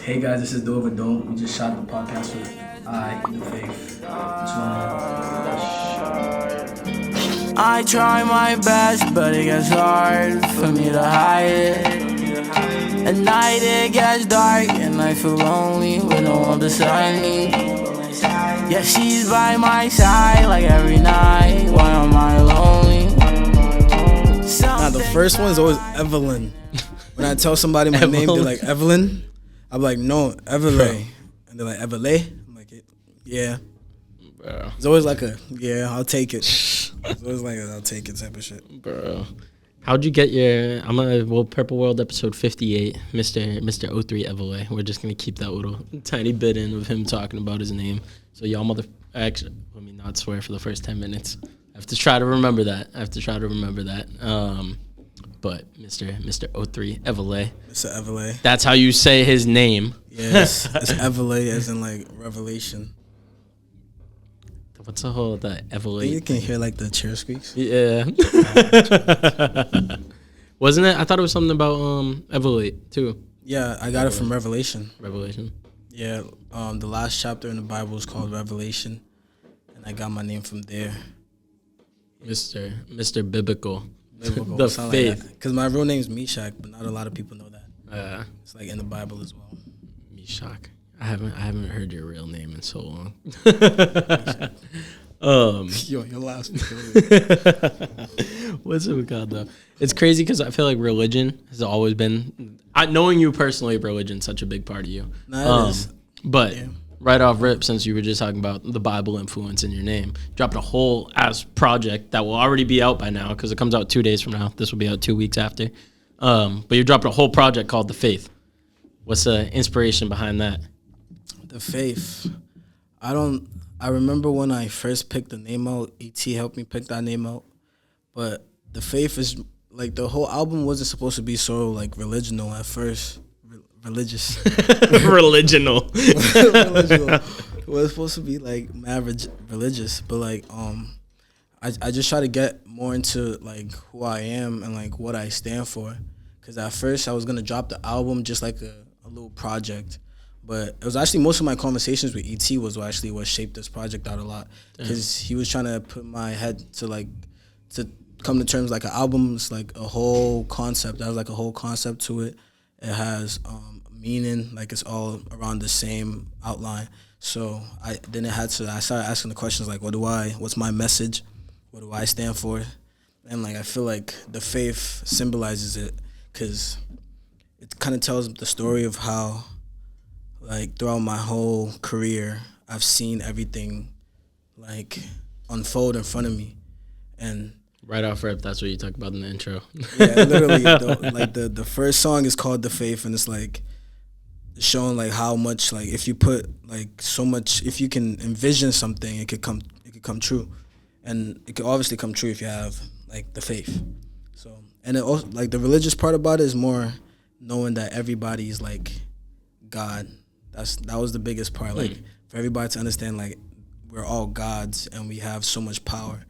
Hey guys, this is Dover Don't. We just shot the podcast with the Faith. I try my best, but it gets hard for me to hide it. At night it gets dark and I feel lonely with no one beside me. Yeah, she's by my side like every night. Why am I lonely? Nah, the first one is always Evelyn. When I tell somebody my name, they're like, Evelyn? I'm like, no, Everlay. And they're like, Everlay? I'm like, yeah. Bro. It's always like I'll take it. It's always like I'll take it type of shit. Bro. How'd you get your, Purple World episode 58, Mr. 03 Everlay. We're just going to keep that little tiny bit in of him talking about his name. So y'all actually, let me not swear for the first 10 minutes. I have to try to remember that. But Mr. 03 Everlay. Mr. Everlay. That's how you say his name. Yes, it's Everlay as in like revelation. What's the whole that Everlay? You can hear like the chair squeaks. Yeah. Wasn't it? I thought it was something about Everlay too. Yeah, I got it from Revelation. Revelation. Yeah, the last chapter in the Bible is called Revelation, and I got my name from there. Mr. Biblical. The faith. Because my real name is Meshach, but not a lot of people know that. It's like in the Bible as well. Meshach. I haven't heard your real name in so long. Yo, your last name. What's it called though? It's crazy because I feel like religion has always been. Knowing you personally, religion's such a big part of you. Nah, it is. But yeah. Right off rip, since you were just talking about the Bible influence in your name, dropped a whole ass project that will already be out by now because it comes out 2 days from now. This will be out 2 weeks after. But you dropped a whole project called The Faith. What's the inspiration behind that? The Faith. I remember when I first picked the name out, E.T. helped me pick that name out. But The Faith is, like, the whole album wasn't supposed to be so, like, religional at first. Religious. Religional. Religional. It was supposed to be, like, mad religious. But, like, I just try to get more into, like, who I am and, like, what I stand for. Because at first I was going to drop the album just like a little project. But it was actually most of my conversations with E.T. was actually what shaped this project out a lot. Because he was trying to put my head to come to terms like an album's like a whole concept. It has like a whole concept to it. It has meaning, like it's all around the same outline. So I started asking the questions like, what's my message? What do I stand for? And like I feel like the faith symbolizes it because it kind of tells the story of how, like, throughout my whole career, I've seen everything, like, unfold in front of me. And right off rip, that's what you talk about in the intro. Yeah, literally, the first song is called The Faith, and it's, like, showing, like, how much, like, if you put, like, so much, if you can envision something, it could come true. And it could obviously come true if you have, like, the faith. So, and it also, like, the religious part about it is more knowing that everybody's, like, God. That was the biggest part, like, for everybody to understand, like, we're all gods and we have so much power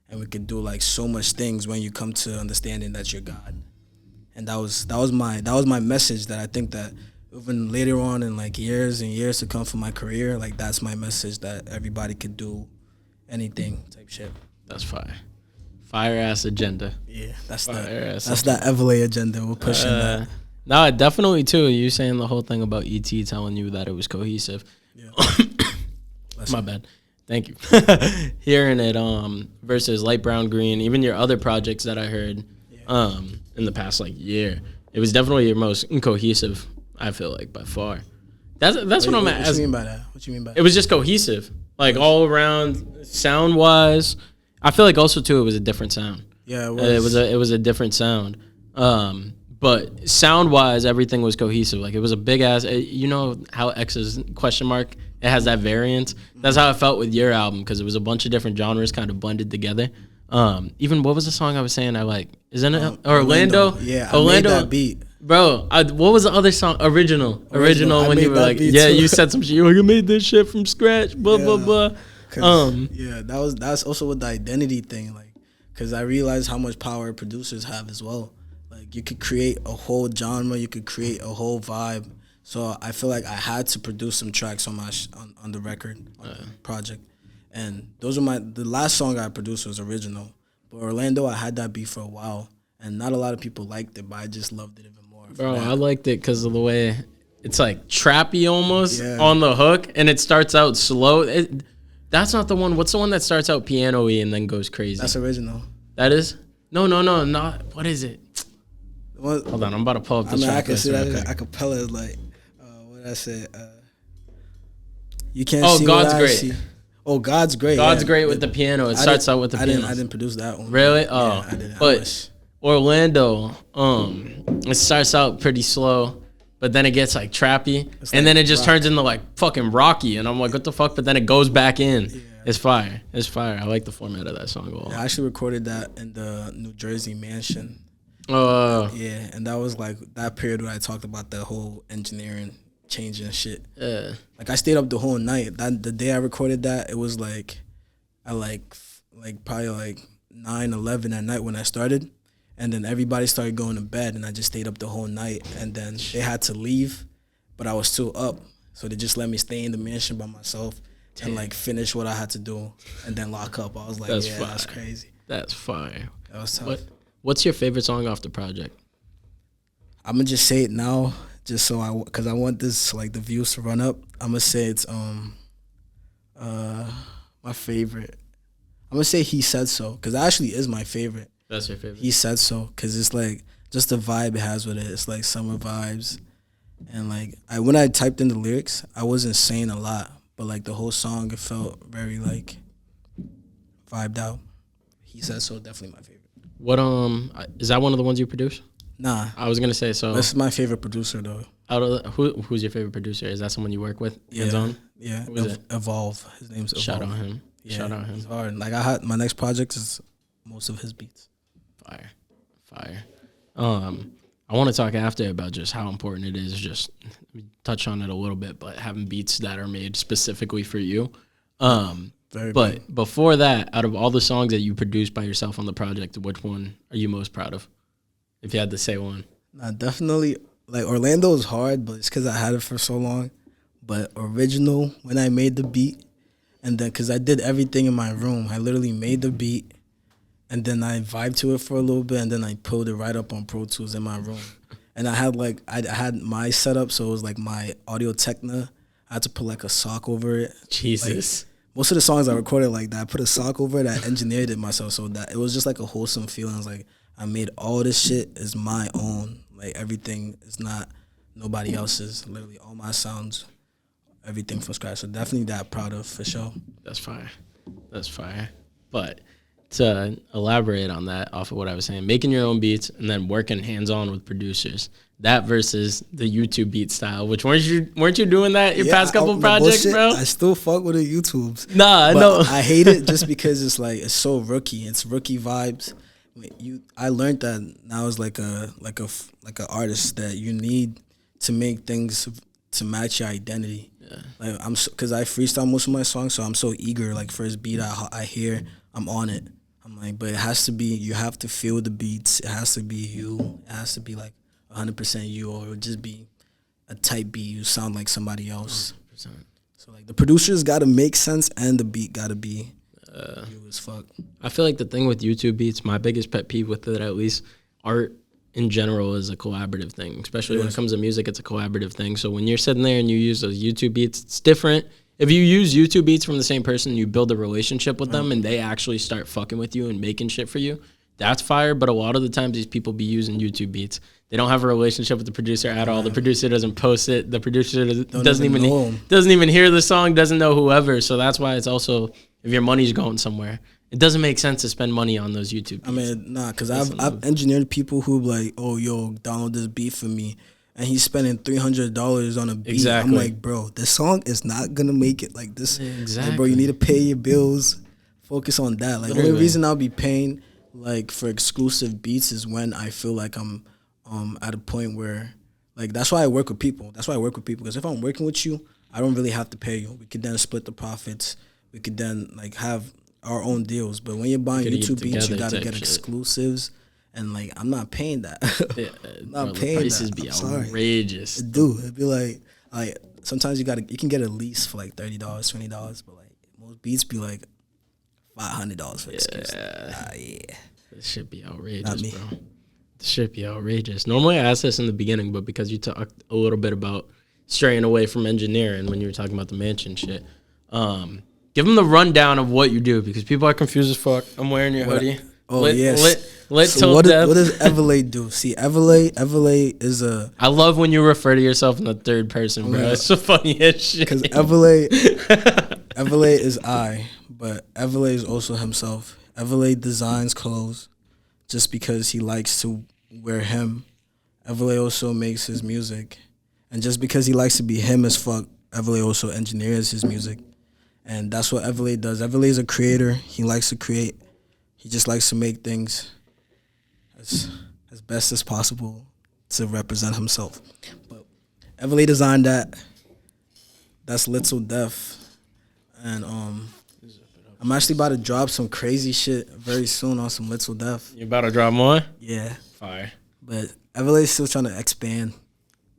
and we can do, like, so much things when you come to understanding that you're God. And that was my message that I think that even later on in, like, years and years to come for my career, like, that's my message, that everybody could do anything type shit. That's fire. Fire ass agenda. Yeah, that's that Everlay agenda. We're pushing that. No, definitely too. You saying the whole thing about E.T. telling you that it was cohesive. Yeah. My bad. Thank you. Hearing it versus Light Brown Green, even your other projects that I heard in the past like year, it was definitely your most cohesive, I feel like, by far. That's what I'm at. What you mean by that? What you mean by that? It was just cohesive. Like all around sound wise. I feel like also too it was a different sound. Yeah, it was a different sound. But sound wise everything was cohesive. Like it was a big ass, you know how X's question mark, it has that variance. That's how I felt with your album because it was a bunch of different genres kind of blended together. Even what was the song I was saying I like? Isn't it Orlando? Yeah, Orlando, I made that beat. Bro, what was the other song? Original when you were like, yeah, you said some shit. You're like, I made this shit from scratch, blah, blah, blah. Yeah, that's also with the identity thing, like, because I realized how much power producers have as well. Like, you could create a whole genre, you could create a whole vibe So I feel like I had to produce some tracks on my on the record on the project, and those are the last song I produced was original. But Orlando, I had that beat for a while, and not a lot of people liked it, but I just loved it even more. Bro, I liked it because of the way it's like trappy almost on the hook, and it starts out slow. That's not the one. What's the one that starts out piano-y and then goes crazy? That's original. That is? No, not. What is it? Hold on, I'm about to pull up the track. I can see that acapella is like, what did I say? You can't see God's what I great. see. Oh, God's great. God's great with the piano. It starts out with the piano. I didn't produce that one. Really? Oh, yeah, I didn't. But Orlando, it starts out pretty slow, but then it gets like trappy, and then it just turns into like fucking Rocky, and I'm like, what the fuck? But then it goes back in. Yeah. It's fire. It's fire. I like the format of that song a lot. Yeah, I actually recorded that in the New Jersey mansion. Yeah, and that was like that period where I talked about the whole engineering changing shit. Yeah. Like I stayed up the whole night. The day I recorded that, it was like I like probably like 9-11 at night when I started, and then everybody started going to bed, and I just stayed up the whole night, and then they had to leave, but I was still up, so they just let me stay in the mansion by myself and like finish what I had to do and then lock up. I was like, that's crazy. That's fire. That was tough. What's your favorite song off the project? I'm gonna just say it now, just so because I want this like the views to run up. I'm gonna say it's my favorite. I'm gonna say He Said So, because it actually is my favorite. That's your favorite? He Said So, because it's like just the vibe it has with it. It's like summer vibes, and like when I typed in the lyrics, I wasn't saying a lot, but like the whole song, it felt very like vibed out. He Said So, definitely my favorite. What is that one of the ones you produce? Nah, I was gonna say so. This is my favorite producer though. Out of who's your favorite producer? Is that someone you work with? Hands-on? Yeah. Evolve. His name's Evolve. Shout out him. Yeah, Shout out him. It's hard. Like I had my next project is most of his beats. Fire. I want to talk after about just how important it is. Just touch on it a little bit, but having beats that are made specifically for you. But before that, out of all the songs that you produced by yourself on the project, which one are you most proud of? If you had to say one. Definitely, like Orlando is hard, but it's because I had it for so long. But original, when I made the beat, and then because I did everything in my room, I literally made the beat, and then I vibed to it for a little bit, and then I pulled it right up on Pro Tools in my room. And I had I had my setup, so it was like my Audio Techna. I had to put like a sock over it. Jesus. Like, most of the songs I recorded like that, I put a sock over it. I engineered it myself, so that it was just like a wholesome feeling. I was like, I made all this shit is my own. Like everything is not nobody else's. Literally all my sounds, everything from scratch. So definitely that proud of for sure. That's fire. But to elaborate on that off of what I was saying, making your own beats and then working hands-on with producers, that versus the YouTube beat style, which weren't you doing that your past couple projects, bullshit, bro? I still fuck with the YouTubes. Nah, no. I hate it just because it's like it's so rookie. It's rookie vibes. I learned that now as like a artist that you need to make things to match your identity. Yeah. Like because I freestyle most of my songs, so I'm so eager. Like first beat I hear, I'm on it. I'm like, but it has to be. You have to feel the beats. It has to be you. It has to be like 100% you, or it would just be a type beat. You sound like somebody else. 100%. So like the producers got to make sense, and the beat got to be you as fuck. I feel like the thing with YouTube beats, my biggest pet peeve with it, at least, art in general is a collaborative thing. Especially when it comes to music, it's a collaborative thing. So when you're sitting there and you use those YouTube beats, it's different. If you use YouTube beats from the same person, you build a relationship with them, and they actually start fucking with you and making shit for you. That's fire, but a lot of the times these people be using YouTube beats. They don't have a relationship with the producer at all. The producer doesn't post it. The producer doesn't even hear the song, doesn't know whoever. So that's why it's also, if your money's going somewhere, it doesn't make sense to spend money on those YouTube beats. I mean, because I've engineered people who like, oh, yo, download this beat for me. And he's spending $300 on a beat. Exactly. I'm like, bro, this song is not going to make it like this. Exactly. Like, bro, you need to pay your bills. Focus on that. Like, the only reason I'll be paying like for exclusive beats is when I feel like I'm at a point where, like, that's why I work with people. Because if I'm working with you, I don't really have to pay you. We could then split the profits. We could then like have our own deals. But when you're buying YouTube beats, you gotta get exclusives, and like I'm not paying that. Yeah, I'm not bro, paying the prices that. be I'm sorry. outrageous. It'd be like sometimes you can get a lease for like $30, $20, but like most beats be like $500 for excuse. Yeah. This shit be outrageous, Not me. bro. This shit be outrageous. Normally I ask this in the beginning, but because you talked a little bit about straying away from engineering when you were talking about the mansion shit, give them the rundown of what you do because people are confused as fuck. I'm wearing your hoodie. Yes. Lit So till what death. does Everlay do? See, Everlay is a I love when you refer to yourself in the third person, bro. Yeah. It's the funniest shit. because Everlay is I, but Everlay is also himself. Everlay designs clothes just because he likes to wear him. Everlay also makes his music, and just because he likes to be him as fuck, Everlay also engineers his music, and that's what Everlay does. Everlay is a creator. He likes to create. He just likes to make things as best as possible to represent himself. But Everlay designed that. That's LitTillDeath. And I'm actually about to drop some crazy shit very soon on some LitTillDeath. You about to drop more? Yeah. Fire. But Everlay's still trying to expand.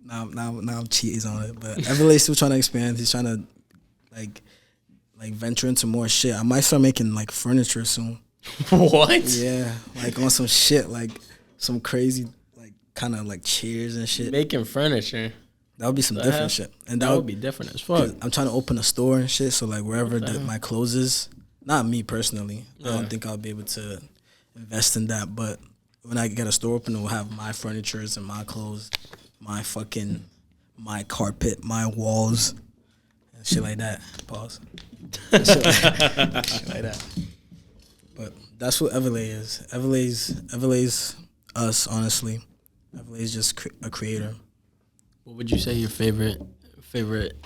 Now I'm cheating on it. But Everlay's still trying to expand. He's trying to like venture into more shit. I might start making like furniture soon. What? Yeah, like on some shit, like some crazy, like kind of like chairs and shit. Making furniture. That would be some different shit, and That would be different as fuck. I'm trying to open a store and shit. So like wherever my clothes is, not me personally. I don't think I'll be able to invest in that. But when I get a store open, it'll have my furnitures and my clothes, my carpet, my walls, and shit like that. Pause. shit like that. But that's what Everlay is. Everlay's us, honestly. Everlay's just a creator. What would you say your favorite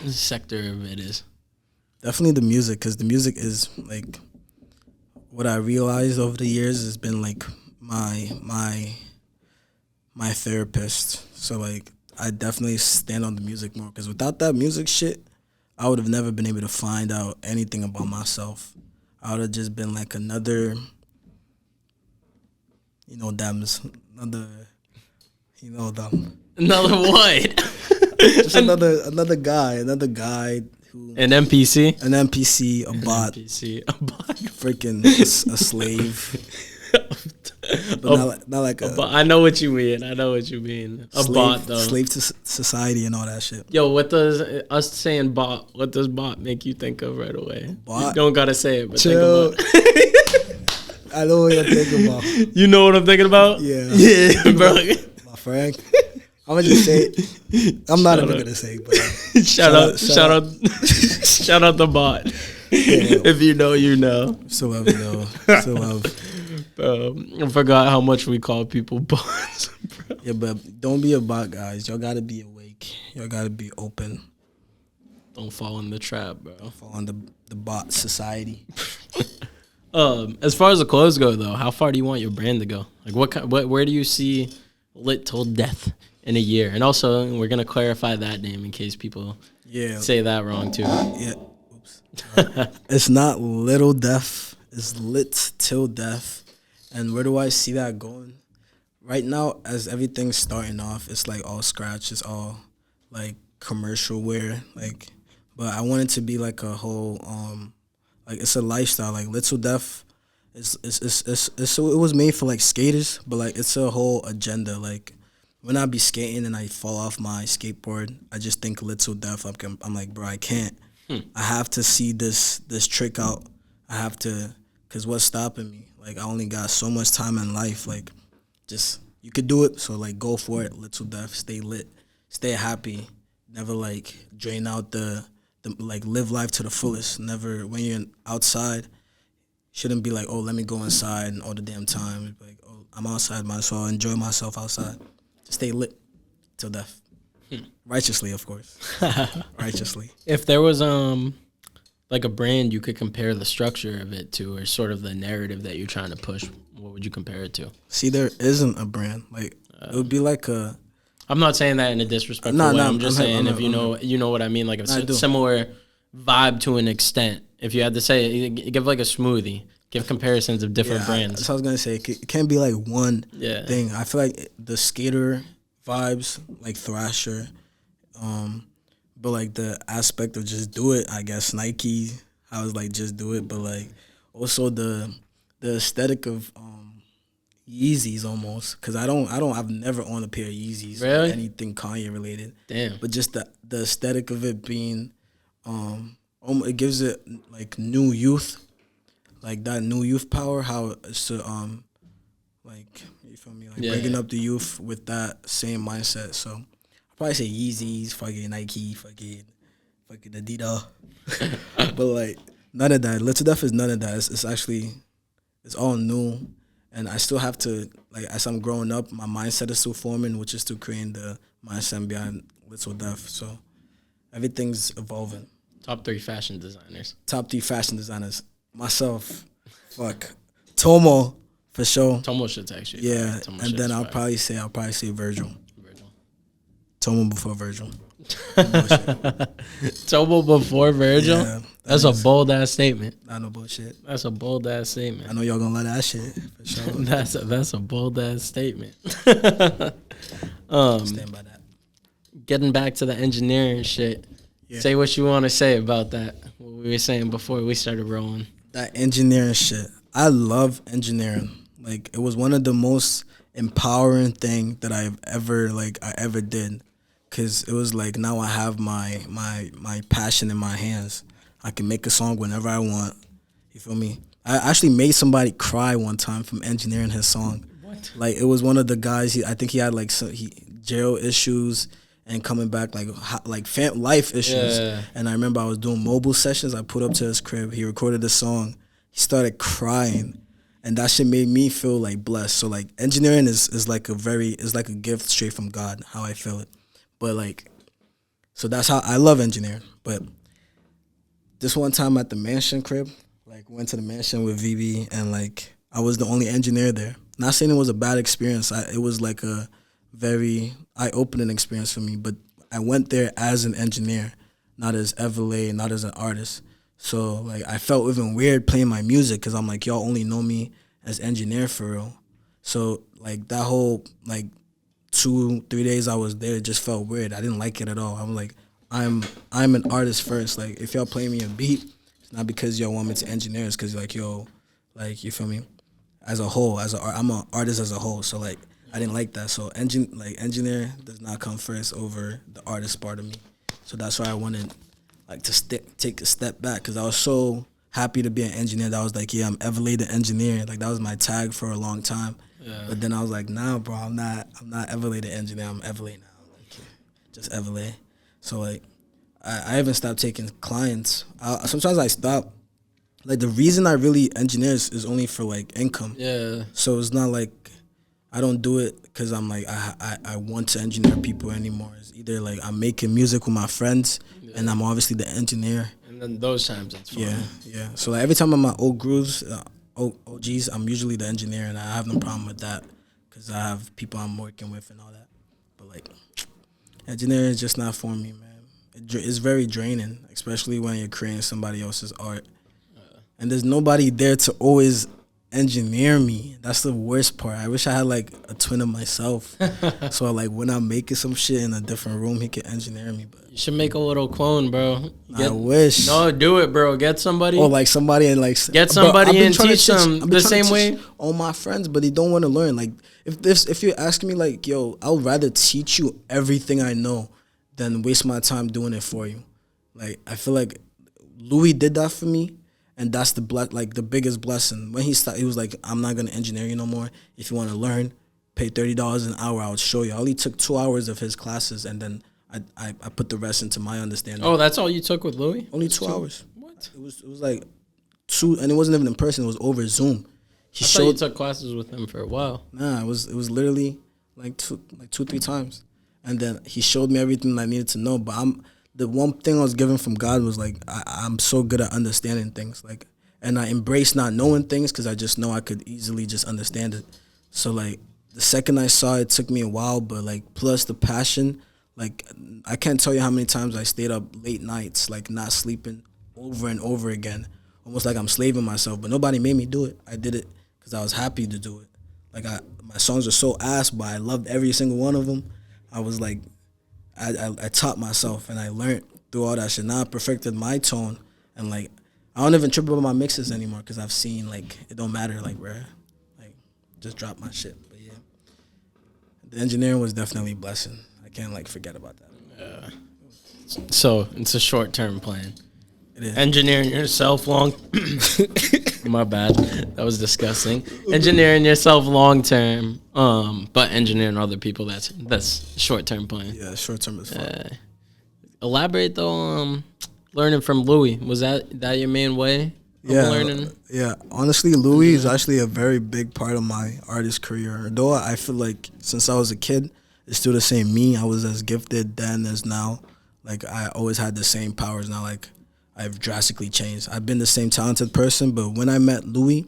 sector of it is? Definitely the music, because the music is like what I realized over the years has been like my therapist. So like I definitely stand on the music more, because without that music shit, I would have never been able to find out anything about myself. I would have just been like another, Another what? just another guy who An NPC? an NPC, a bot, NPC, a bot. freaking a slave, but not like a I know what you mean. A slave, bot though. slave to society and all that shit. Yo, what does us saying bot? What does bot make you think of right away? Bot? You don't gotta say it, but Chill. think about it. I know what you're thinking about. You know what I'm thinking about? Yeah, bro. my friend. I'm gonna just say it. I'm not even gonna say it, but shout out the bot. Yeah. If you know, you know. Still love you though. Still love. I forgot how much we call people bots. Bro. Yeah, but don't be a bot, guys. Y'all gotta be awake. Y'all gotta be open. Don't fall in the trap, bro. Fall on the bot society. As far as the clothes go, though, how far do you want your brand to go? Like, where do you see LitTillDeath in a year? And also, we're gonna clarify that name in case people say that wrong too. Yeah. Oops. It's not Little Death. It's LitTillDeath. And where do I see that going? Right now, as everything's starting off, it's like all scratch. It's all like commercial wear. Like, but I want it to be like a whole like it's a lifestyle. Like LitTillDeath, it was made for like skaters, but like it's a whole agenda. Like when I be skating and I fall off my skateboard, I just think LitTillDeath. I'm like, bro, I can't. I have to see this trick out. I have to, cause what's stopping me? Like I only got so much time in life. Like just you could do it. So like go for it. LitTillDeath. Stay lit. Stay happy. Never like drain out the like live life to the fullest. Never when you're outside, shouldn't be like, oh, let me go inside and all the damn time. Like, oh, I'm outside, might as well enjoy myself outside. Just stay lit till death. Righteously, of course. Righteously. If there was like a brand you could compare the structure of it to, or sort of the narrative that you're trying to push, what would you compare it to? See, there isn't a brand. Like it would be like a. I'm not saying that in a disrespectful way. I'm just saying if you know what I mean, like a similar vibe to an extent. If you had to say, give like a smoothie, Give comparisons of different brands. That's what I was gonna say. It can't be like one Yeah. thing. I feel like the skater vibes, like Thrasher, but like the aspect of just do it. I guess Nike, I was like just do it, but like also the aesthetic of Yeezys almost, because I've never owned a pair of Yeezys. Really? Anything Kanye related. Damn. But just the aesthetic of it being, it gives it like new youth. Like that new youth power, how it's to like, you feel me, like bringing up the youth with that same mindset. So I'll probably say Yeezys, fucking Nike, fucking Adidas, but like none of that. LitTillDeath is none of that. It's actually, it's all new, and I still have to, like, as I'm growing up, my mindset is still forming, which is still creating the mindset behind LitTillDeath. So everything's evolving. Top 3 fashion designers. Top 3 fashion designers. Myself, Tomo for sure. Tomo should text you. Yeah, Tomo and then shit's I'll fire. probably say Virgil. Virgil. Tomo before Virgil. Tomo before Virgil? Yeah, That's a bold ass statement. Not no bullshit. That's a bold ass I statement. know y'all gonna love that shit for sure. That's a bold ass statement. Stand by that. Getting back to the engineering shit. Yeah. Say what you want to say about that. What we were saying before we started rolling. That engineering shit. I love engineering. Like, it was one of the most empowering thing that I ever did. Cause it was like, now I have my passion in my hands. I can make a song whenever I want. You feel me? I actually made somebody cry one time from engineering his song. What? Like, it was one of the guys. I think he had like jail issues and coming back like life issues. Yeah. And I remember I was doing mobile sessions. I put up to his crib. He recorded the song. He started crying, and that shit made me feel like blessed. So like engineering is like a gift straight from God. How I feel it. But like, so that's how I love engineering. But this one time at the mansion crib, like went to the mansion with VB, and like I was the only engineer there. Not saying it was a bad experience. It was like a very eye-opening experience for me. But I went there as an engineer, not as LitTillDeath, not as an artist. So like I felt even weird playing my music because I'm like, y'all only know me as engineer for real. So like that whole like 2-3 days I was there, it just felt weird. I didn't like it at all. I'm like, I'm an artist first. Like if y'all play me a beat, it's not because y'all want me to engineer. It's because like, yo, like, you feel me? As a whole, I'm an artist as a whole. So like I didn't like that. So engineer does not come first over the artist part of me. So that's why I wanted like to take a step back, because I was so happy to be an engineer that I was like, yeah, I'm LitTillDeath the engineer. Like that was my tag for a long time. Yeah. But then I was like, nah, bro, I'm not LitTillDeath the engineer. I'm LitTillDeath now. Like, just LitTillDeath. So like I haven't stopped taking clients. Sometimes I stop. Like the reason I really engineer is only for like income. Yeah. So it's not like I don't do it because I'm like I want to engineer people anymore. It's either like I'm making music with my friends, and I'm obviously the engineer. And then those times it's fun. Yeah. So like every time I'm at old grooves, OGs, I'm usually the engineer, and I have no problem with that because I have people I'm working with and all that. But like engineering is just not for me, man. It's very draining, especially when you're creating somebody else's art. And there's nobody there to always engineer me. That's the worst part. I wish I had like a twin of myself. So like when I'm making some shit in a different room, he can engineer me. But you should make a little clone, bro. I wish. No, do it, bro. Get somebody. Or like somebody and like get somebody and teach them the same way. All my friends, but they don't want to learn. Like if you're asking me like, yo, I would rather teach you everything I know than waste my time doing it for you. Like I feel like Louis did that for me. And that's the biggest blessing. When he started, he was like, I'm not going to engineer you no more. If you want to learn, pay $30 an hour. I'll show you. I only took 2 hours of his classes, and then I put the rest into my understanding. Oh, that's all you took with Louis? Only 2 hours. What? It was like 2, and it wasn't even in person. It was over Zoom. I thought you took classes with him for a while. Nah, it was literally like 2-3 times. And then he showed me everything I needed to know. But the one thing I was given from God was like, I'm so good at understanding things, like, and I embrace not knowing things because I just know I could easily just understand it. So like the second I saw it, took me a while, but like plus the passion, like I can't tell you how many times I stayed up late nights, like not sleeping over and over again almost like I'm slaving myself. But nobody made me do it. I did it because I was happy to do it. Like my songs are so ass, but I loved every single one of them. I was like, I taught myself and I learned through all that shit. Now I perfected my tone, and like I don't even trip about my mixes anymore because I've seen like it don't matter, like where, like just drop my shit. But yeah, the engineering was definitely a blessing. I can't like forget about that. So it's a short-term plan. It is. Engineering yourself long. My bad. That was disgusting. Engineering yourself long term, but engineering other people. That's short-term plan. Yeah, short term is fun. Elaborate though. Learning from Louie, was that your main way of learning? Yeah. Honestly, Louie is actually a very big part of my artist career. Though I feel like since I was a kid, it's still the same me. I was as gifted then as now. Like I always had the same powers. Now like I've drastically changed. I've been the same talented person, but when I met Louie,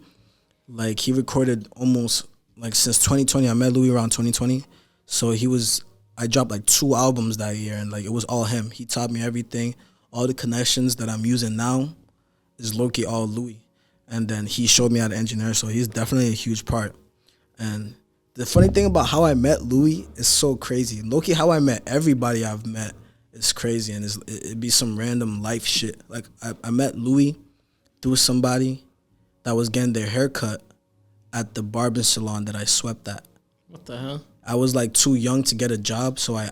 like he recorded almost like since 2020. I met Louie around 2020, so I dropped like 2 albums that year, and like it was all him. He taught me everything. All the connections that I'm using now is low-key all Louie, and then he showed me how to engineer. So he's definitely a huge part. And the funny thing about how I met Louie is so crazy. Low-key, how I met everybody I've met. It's crazy, and it'd be some random life shit. Like, I met Louie through somebody that was getting their hair cut at the barbering salon that I swept at. What the hell? I was, like, too young to get a job, so I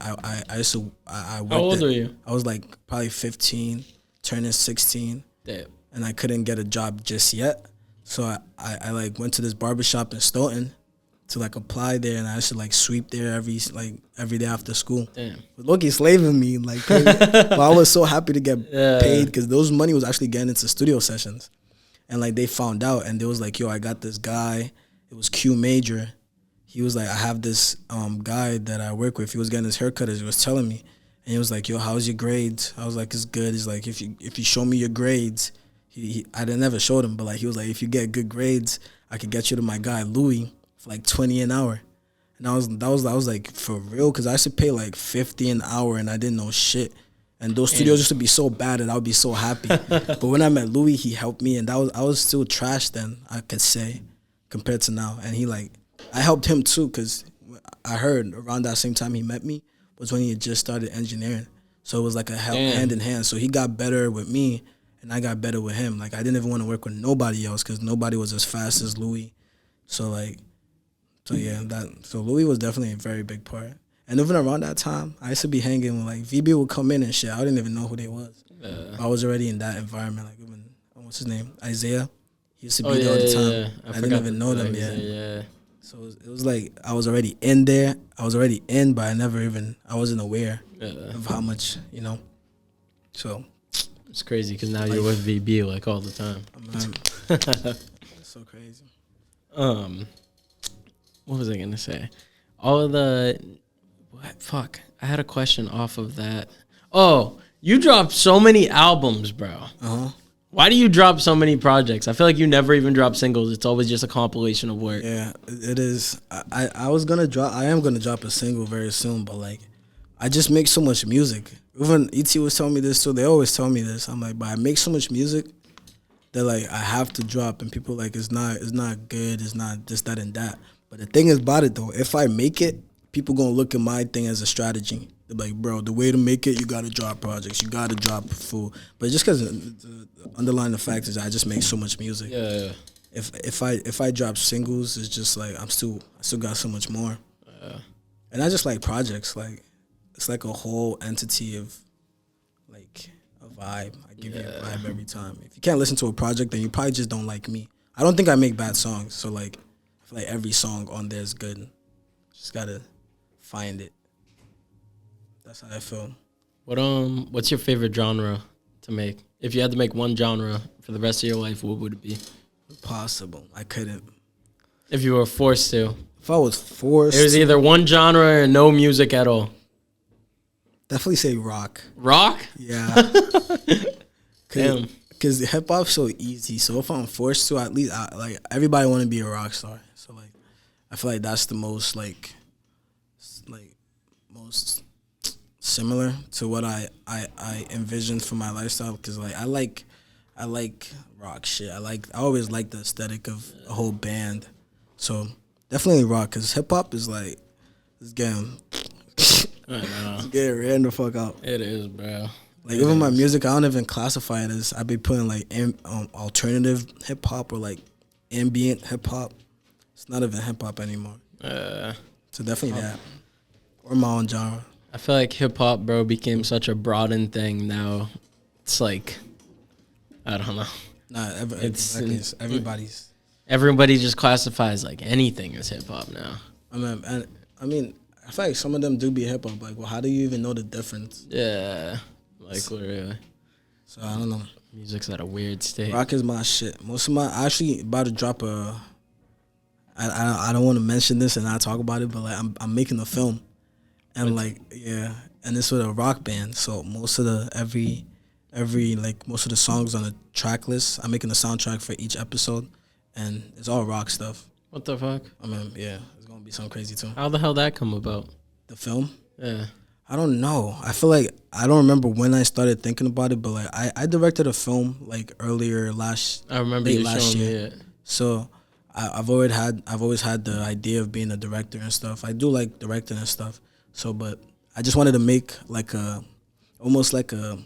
worked. How old are you? I was, like, probably 15, turning 16. Damn. And I couldn't get a job just yet. So I like, went to this barbershop in Stoughton to like apply there, and I used to like sweep there every day after school. Damn. But Loki slaving me like crazy. But I was so happy to get paid because those money was actually getting into studio sessions. And like they found out, and they was like, yo, I got this guy. It was Q Major. He was like, I have this guy that I work with. He was getting his haircut, as he was telling me. And he was like, yo, how's your grades? I was like, it's good. He's like, if you show me your grades, I never showed him, but like he was like, if you get good grades, I could get you to my guy Louie for like $20 an hour. And I was like, for real, because I used to pay like $50 an hour, and I didn't know shit. And those studios used to be so bad that I would be so happy. But when I met Louie, he helped me, and I was still trash then, I could say, compared to now. And I helped him too, because I heard around that same time he met me was when he had just started engineering. So it was like a hand in hand. So he got better with me, and I got better with him. Like, I didn't even want to work with nobody else because nobody was as fast as Louie. So Louie was definitely a very big part. And even around that time, I used to be hanging with, like, VB would come in and shit. I didn't even know who they was. I was already in that environment. Like, even, what's his name? Isaiah. He used to be there all the time. Yeah. I didn't even know them yet. Yeah. So it was like I was already in there. I was already in, but I wasn't aware of how much, So it's crazy because now you're with VB like all the time. It's so crazy. What was I gonna say? All of the fuck. I had a question off of that. Oh, you dropped so many albums, bro. Why do you drop so many projects? I feel like you never even drop singles. It's always just a compilation of work. Yeah, it is. I am gonna drop a single very soon, but like, I just make so much music. Even ET was telling me this too. They always tell me this. I'm like, but I make so much music that like I have to drop, and people like it's not good. It's not this, that, and that. But the thing is about it though, if I make it, people gonna look at my thing as a strategy. They're like, bro, the way to make it, you gotta drop projects. You gotta drop full. But just because the underlying fact is I just make so much music. Yeah. If I drop singles, it's just like I still got so much more. And I just like projects. Like, it's like a whole entity of like a vibe. I give you a vibe every time. If you can't listen to a project, then you probably just don't like me. I don't think I make bad songs. So like, I feel like every song on there is good. Just gotta find it. That's how I feel. What's your favorite genre to make? If you had to make one genre for the rest of your life, what would it be? Impossible. I couldn't. If you were forced to. If I was forced, it was either one genre or no music at all. Definitely say rock. Rock? Yeah. Damn. Because hip hop's so easy. So if I'm forced to, at least like everybody want to be a rock star. So like, I feel like that's the most most similar to what I envisioned for my lifestyle. Because like I I like rock shit. I always like the aesthetic of a whole band. So definitely rock, cause hip hop is like it's getting it's getting ran the fuck out. It is, bro. Like even my music, I don't even classify it as. I be putting like alternative hip hop or like ambient hip hop. It's not even hip hop anymore. So definitely that, or my own genre. I feel like hip hop, bro, became such a broadened thing now. It's like, I don't know. Nah, it's everybody's. Everybody just classifies like anything as hip hop now. I mean, I feel like some of them do be hip hop. Like, well, how do you even know the difference? Yeah, like literally. So I don't know. Music's at a weird state. Rock is my shit. I actually about to drop I don't want to mention this and not talk about it, but like I'm making a film, and and it's with a rock band. So most of the most of the songs on the track list, I'm making a soundtrack for each episode, and it's all rock stuff. What the fuck? I mean, yeah, it's gonna be something crazy too. How the hell that come about? The film? Yeah. I don't know. I feel like I don't remember when I started thinking about it, but like I directed a film like earlier I remember you showing me it. So I've always had the idea of being a director and stuff. I do like directing and stuff. So, but I just wanted to make like almost like a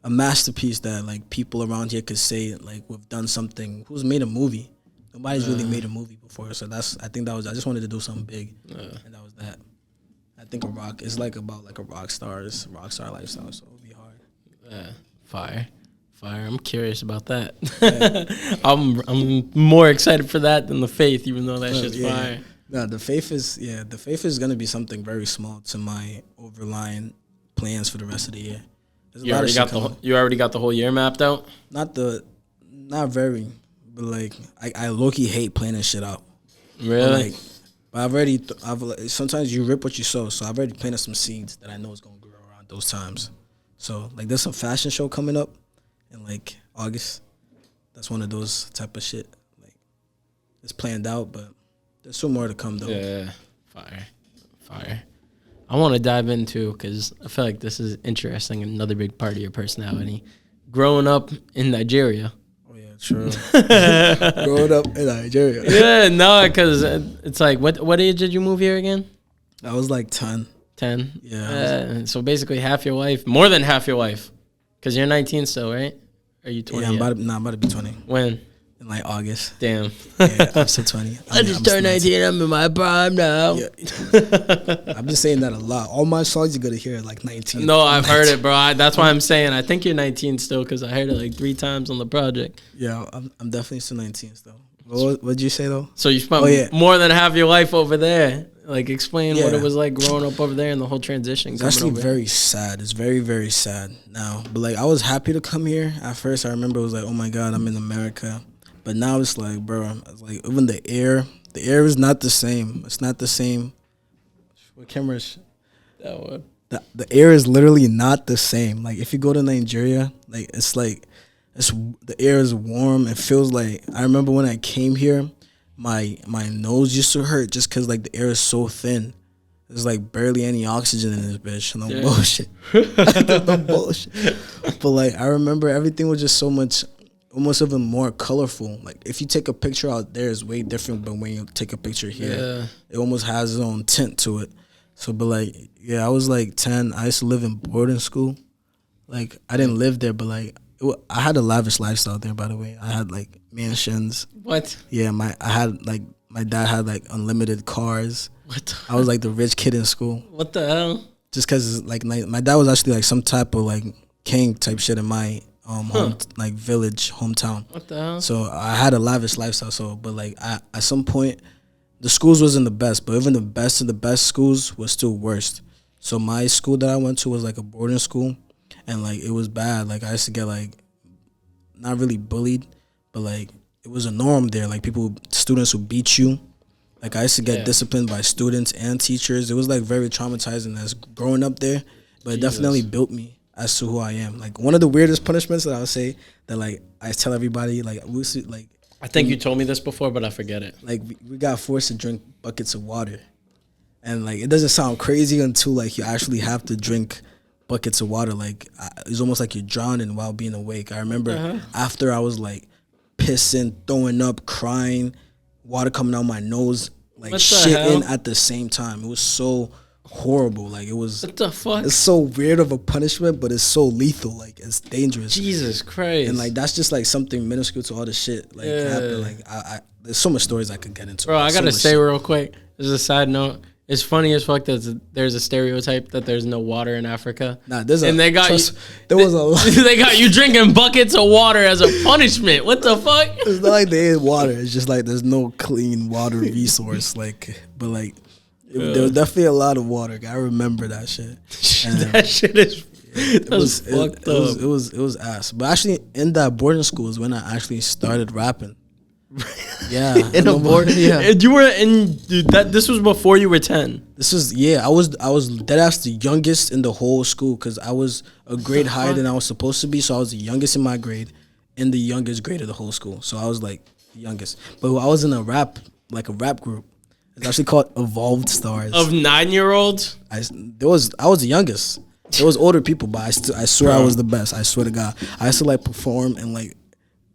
masterpiece that like people around here could say like we've done something. Who's made a movie? Nobody's really made a movie before. So I just wanted to do something big, and that was that. I think a rock is like about like a rock star lifestyle, so it would be hard. Yeah, fire. I'm curious about that. Yeah. I'm more excited for that than the Faith, even though that shit's fire. No, the Faith is gonna be something very small to my overlying plans for the rest of the year. You already got the whole year mapped out? Not very, but like I low-key hate planning shit out. Really? But sometimes you rip what you sow, so I've already planted some seeds that I know is gonna grow around those times. So like there's some fashion show coming up in like August. That's one of those type of shit. Like it's planned out, but there's still more to come though. Yeah, fire. I want to dive into because I feel like this is interesting. Another big part of your personality, growing up in Nigeria. Oh yeah, true. Growing up in Nigeria. Yeah, no, because it's like what age did you move here again? I was like 10. 10. Yeah. So basically more than half your life, because you're 19 still, right? Are you 20? Yeah, I'm about to be 20. When? In like August. Damn. Yeah, I'm still 20. I just turned 19. I'm in my prime now. Yeah. I've been saying that a lot. All my songs you're gonna hear at like 19. No, I've heard it, bro. That's why I'm saying I think you're 19 still, because I heard it like 3 times on the project. Yeah, I'm definitely still 19 still. What'd you say though? So you spent more than half your life over there. Like, explain what it was like growing up over there and the whole transition. It's actually very sad. It's very, very sad now. But like, I was happy to come here. At first, I remember it was like, oh my God, I'm in America. But now it's like, bro, it's like even the air is not the same. It's not the same. What camera is? That one. The air is literally not the same. Like if you go to Nigeria, like the air is warm. It feels like, I remember when I came here, my nose used to hurt just because like the air is so thin. There's like barely any oxygen in this bitch. No bullshit. No bullshit. But like I remember everything was just so much, almost even more colorful. Like if you take a picture out there, it's way different. But when you take a picture here, it almost has its own tint to it. So, but like, yeah, I was like 10. I used to live in boarding school. Like I didn't live there, but like I had a lavish lifestyle there. By the way, I had like mansions. What? Yeah, my dad had like unlimited cars. What? I was like the rich kid in school. What the hell? Just because like my dad was actually like some type of like king type shit in my like village hometown. What the hell? So I had a lavish lifestyle. So, but like at some point, the schools wasn't the best, but even the best of the best schools was still worst. So my school that I went to was like a boarding school, and like it was bad. Like I used to get like not really bullied, but like it was a norm there. Like students who beat you. Like I used to get disciplined by students and teachers. It was like very traumatizing as growing up there, but it definitely built me as to who I am. Like one of the weirdest punishments that I would say that like I tell everybody, like we used to, like I think you told me this before, but I forget it. Like we got forced to drink buckets of water, and like it doesn't sound crazy until like you actually have to drink buckets of water. Like it was almost like you're drowning while being awake. I remember after I was like pissing, throwing up, crying, water coming out my nose, like shitting at the same time. It was so horrible. Like it was. What the fuck? It's so weird of a punishment, but it's so lethal. Like it's dangerous. Jesus Christ. And like that's just like something minuscule to all the shit like happened. Like I there's so much stories I could get into. Bro, I gotta say real quick, as a side note, it's funny as fuck that there's a stereotype that there's no water in Africa. Nah, there's and they got there was a lot. They got you drinking buckets of water as a punishment. What the fuck? It's not like they ate water. It's just like there's no clean water resource. Like, but like there was definitely a lot of water. I remember that shit. And that shit is. It was fucked up. It was ass. But actually, in that boarding school is when I actually started rapping. Yeah, in a board. Yeah, you were in that. This was before you were 10. This was I was dead ass the youngest in the whole school because I was a grade higher than I was supposed to be. So I was the youngest in my grade, in the youngest grade of the whole school. So I was like the youngest. But I was in a rap group. It's actually called Evolved Stars. Of 9-year-olds. I was the youngest. There was older people, but I swear I was the best. I swear to God, I used to like perform and like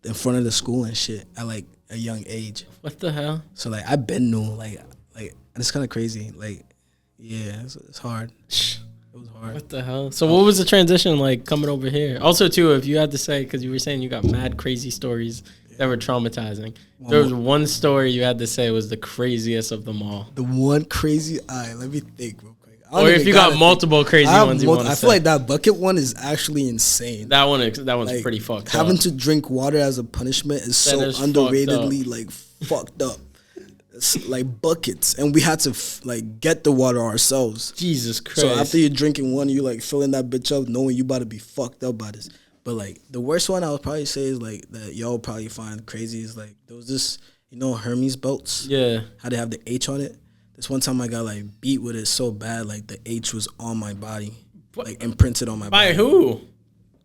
in front of the school and shit at like a young age. What the hell? So like I been knew like it's kind of crazy. Like yeah, it's hard. It was hard. What the hell? So what was the transition like coming over here? Also too, if you had to say, because you were saying you got mad crazy stories that were traumatizing. There was one story you had to say was the craziest of them all. The one crazy. Let me think real quick. Or if you got multiple crazy ones you want to say. I feel like that bucket one is actually insane. That one's like, pretty fucked up. Having to drink water as a punishment is so underratedly like fucked up. It's like buckets, and we had to like get the water ourselves. Jesus Christ! So after you're drinking one, you like filling that bitch up, knowing you about to be fucked up by this. But like the worst one I would probably say is like that y'all probably find crazy is like there was this Hermes belts. Yeah. How they have the H on it. This one time I got like beat with it so bad, like the H was on my body, like imprinted on my body. By who?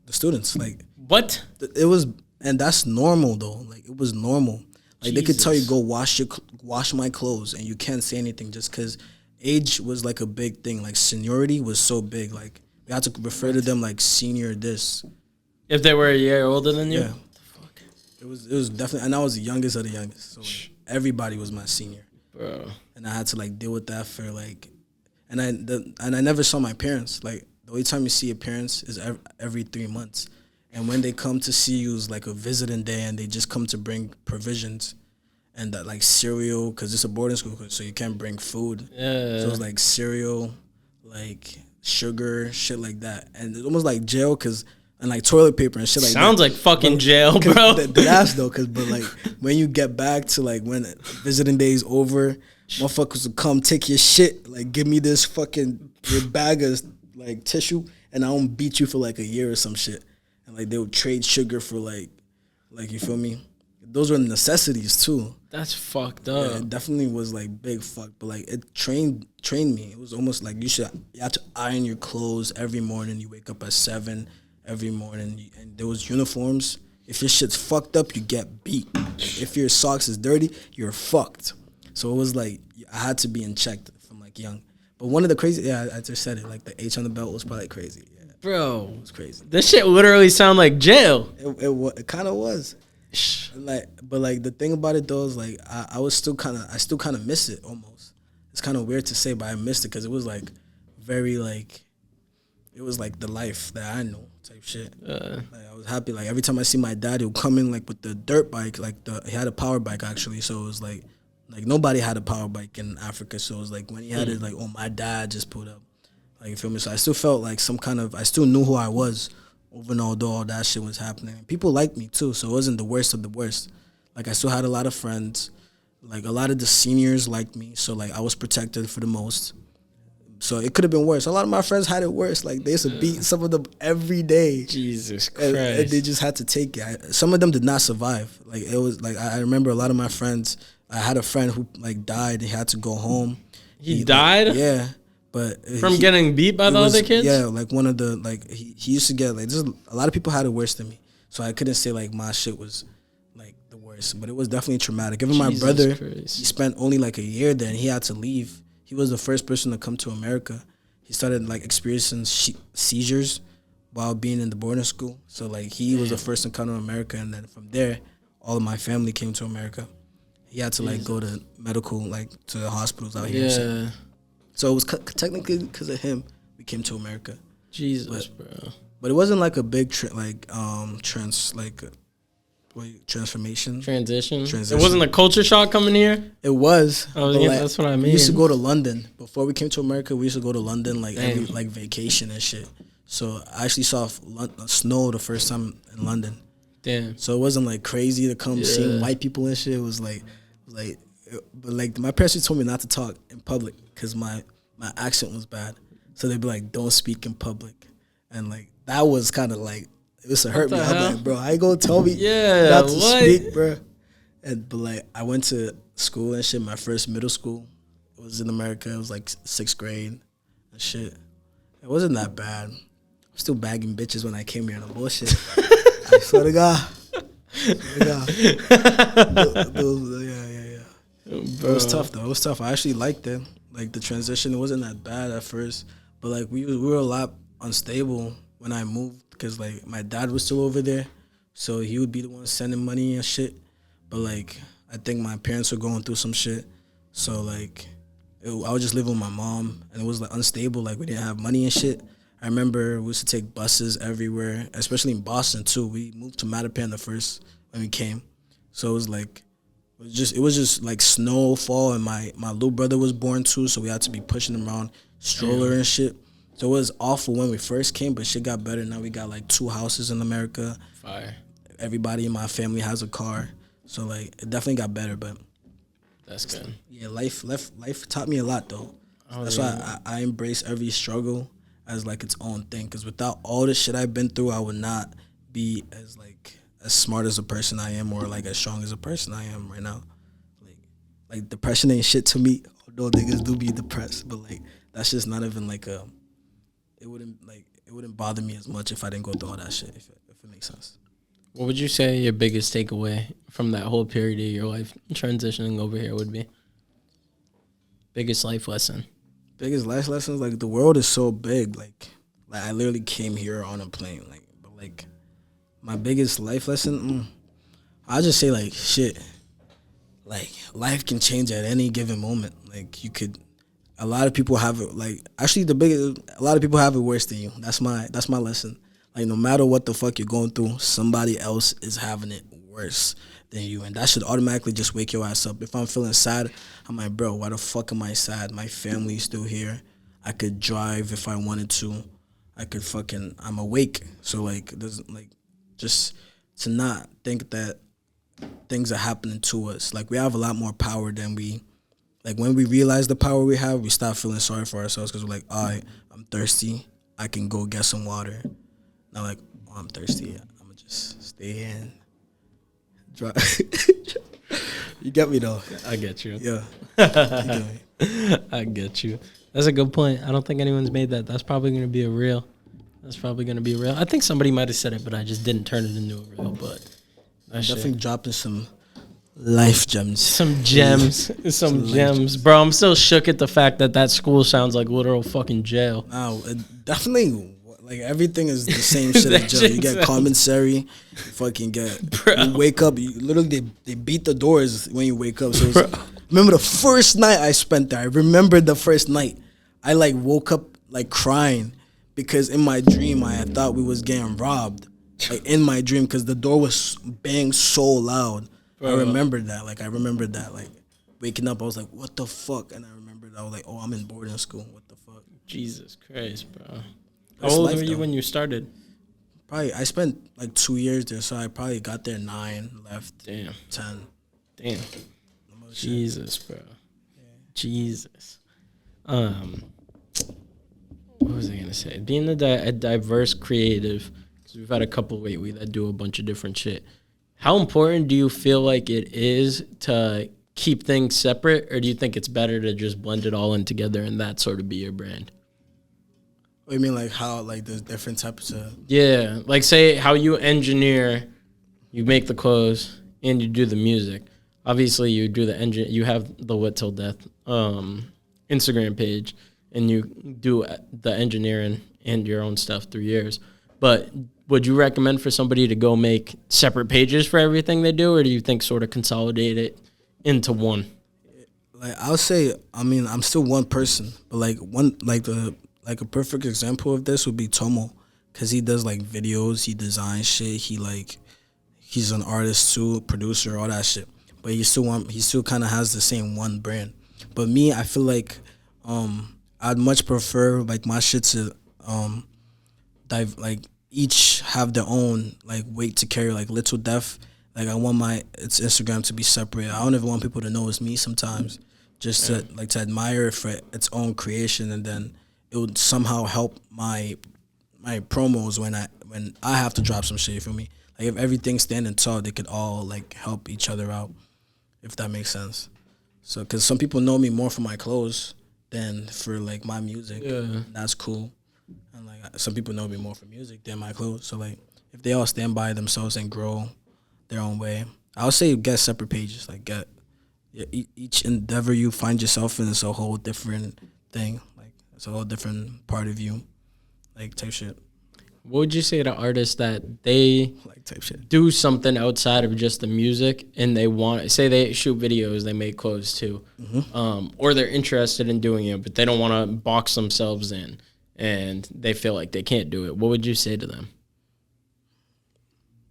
The students. Like what? It was, and that's normal though. Like it was normal. Like they could tell you go wash my clothes, and you can't say anything just because age was like a big thing. Like seniority was so big. Like we had to refer to them like senior this. If they were a year older than you. Yeah. What the fuck? It was definitely, and I was the youngest of the youngest, so like, everybody was my senior. Bro. And I had to like deal with that for like, and I never saw my parents. Like the only time you see your parents is every 3 months, and when they come to see you is like a visiting day, and they just come to bring provisions, and that like cereal because it's a boarding school, so you can't bring food. Yeah. So it's like cereal, like sugar, shit like that, and it's almost like jail because. And like toilet paper and shit like that. Sounds like fucking jail, bro. That's though, but like when you get back to like when visiting day is over, motherfuckers will come take your shit. Like give me this fucking your bag of like tissue, and I don't beat you for like a year or some shit. And like they would trade sugar for like you feel me? Those were necessities too. That's fucked up. Yeah, it definitely was like big fuck, but like it trained me. It was almost like you have to iron your clothes every morning. You wake up at 7. Every morning, and there was uniforms. If your shit's fucked up, you get beat. If your socks is dirty, you're fucked. So it was like I had to be in check from like young. But one of the crazy, I just said it. Like the H on the belt was probably crazy. Yeah. Bro, it was crazy. This shit literally sound like jail. It kind of was. But the thing about it though is like I still kind of miss it almost. It's kind of weird to say, but I missed it because it was like very like it was like the life that I know. Type shit. Like I was happy. Like every time I see my dad, he'll come in like with the dirt bike. Like he had a power bike actually. So it was like nobody had a power bike in Africa. So it was like when he had it, like my dad just pulled up. Like you feel me? So I still felt like I still knew who I was, even although all that shit was happening. People liked me too, so it wasn't the worst of the worst. Like I still had a lot of friends. Like a lot of the seniors liked me, so like I was protected for the most. So it could have been worse. A lot of my friends had it worse. Like they used to beat some of them every day. Jesus Christ. And they just had to take it. Some of them did not survive. Like it was like I remember a lot of my friends. I had a friend who like died. He had to go home. He died? Like, yeah. But from getting beat by the other kids? Yeah, like one of the like he used to get like a lot of people had it worse than me. So I couldn't say like my shit was like the worst. But it was definitely traumatic. Even my brother, he spent only like a year there and he had to leave. He was the first person to come to America. he started like experiencing seizures while being in the boarding school. So like he was the first to come to America, and then from there, all of my family came to America. He had to like go to medical, like to the hospitals out here. Yeah. So it was technically because of him we came to America. Jesus, bro. But it wasn't like a big transformation. Transition. It wasn't a culture shock coming here. It was. Oh, yeah, that's what I mean. We used to go to London before we came to America. We used to go to London like every like vacation and shit. So I actually saw snow the first time in London. Damn. So it wasn't like crazy to come seeing white people and shit. It was like, but like my parents told me not to talk in public because my accent was bad. So they'd be like, "Don't speak in public," and like that was kind of like it was to hurt me. I'm like, bro, I ain't gonna tell me not to speak, bro. But like I went to school and shit. My first middle school was in America. It was like 6th grade and shit. It wasn't that bad. I'm still bagging bitches when I came here. No bullshit. I swear to God. Yeah. It was tough though. It was tough. I actually liked it. Like the transition, it wasn't that bad at first, but like we were a lot unstable when I moved because like my dad was still over there, so he would be the one sending money and shit. But like I think my parents were going through some shit, so like I was just living with my mom, and it was like unstable. Like we didn't have money and shit. I remember we used to take buses everywhere, especially in Boston too. We moved to Mattapan the first when we came, so it was like. It was just like snowfall, and my little brother was born too, so we had to be pushing him around stroller and shit. So it was awful when we first came, but shit got better. Now we got like 2 houses in America. Fire. Everybody in my family has a car, so like it definitely got better. But that's good. Yeah, life taught me a lot though. That's why I embrace every struggle as like its own thing. Because without all the shit I've been through, I would not be as smart as a person I am, or like as strong as a person I am right now. Like depression ain't shit to me, although niggas do be depressed, but like that's just not even like it wouldn't bother me as much if I didn't go through all that shit, if it makes sense. What would you say your biggest takeaway from that whole period of your life transitioning over here would be? Biggest life lesson. Biggest life lessons, like the world is so big, like I literally came here on a plane, but my biggest life lesson, I'll just say like shit. Like life can change at any given moment. Like you could, a lot of people have it. Like actually, a lot of people have it worse than you. That's my lesson. Like no matter what the fuck you're going through, somebody else is having it worse than you, and that should automatically just wake your ass up. If I'm feeling sad, I'm like, bro, why the fuck am I sad? My family's still here. I could drive if I wanted to. I'm awake. So like, there's like. Just to not think that things are happening to us. Like we have a lot more power than when we realize the power we have, we stop feeling sorry for ourselves because we're like, all right, I'm thirsty. I can go get some water. Not like, oh, I'm thirsty. I'm going to just stay in. Dry. You get me though. I get you. Yeah. You get me. I get you. That's a good point. I don't think anyone's made that. That's probably going to be a real. I think somebody might have said it, but I just didn't turn it into a real. But definitely dropping some life gems. Some gems. Some gems. Bro, I'm still shook at the fact that school sounds like literal fucking jail. No, it definitely, like everything is the same shit as jail. You get commissary, you fucking get, bro. You wake up, you literally, they beat the doors when you wake up. So remember the first night I spent there. I remember the first night. I like woke up like crying. Because in my dream, I had thought we was getting robbed. Like in my dream, because the door was banged so loud. Bro. I remembered that. Like waking up, I was like, what the fuck? And I remembered, I was like, oh, I'm in boarding school. What the fuck? Jesus Christ, bro. How old were you when you started? Probably, I spent like 2 years there, so I probably got there 9, left 10. Damn. Jesus, bro. Yeah. Jesus. What was I going to say? Being a diverse creative, because we've had a couple lately that do a bunch of different shit. How important do you feel like it is to keep things separate, or do you think it's better to just blend it all in together and that sort of be your brand? What do you mean, like how, like there's different types of... Yeah, like say how you engineer, you make the clothes, and you do the music. Obviously, you do the you have the LitTillDeath Instagram page. and you do the engineering and your own stuff through years. But would you recommend for somebody to go make separate pages for everything they do, or do you think sort of consolidate it into one? Like I would say, I mean, I'm still one person, but like a perfect example of this would be Tomo, cause he does like videos, he designs shit, he's an artist too, producer, all that shit. But he still kind of has the same one brand. But me, I feel like I'd much prefer like my shit to like each have their own like weight to carry. Like LitTillDeath, like I want its Instagram to be separate. I don't even want people to know it's me sometimes, just to admire it for its own creation, and then it would somehow help my promos when I have to drop some shit. You feel me? Like if everything's standing tall, they could all like help each other out, if that makes sense. So, cause some people know me more for my clothes than for like my music. Yeah, that's cool. And like some people know me more for music than my clothes. So like if they all stand by themselves and grow their own way, I would say get separate pages. Like get each endeavor you find yourself in is a whole different thing. Like it's a whole different part of you, like type shit. What would you say to artists that they like type shit do something outside of just the music, and they want, say they shoot videos, they make clothes too, or they're interested in doing it, but they don't want to box themselves in, and they feel like they can't do it? What would you say to them?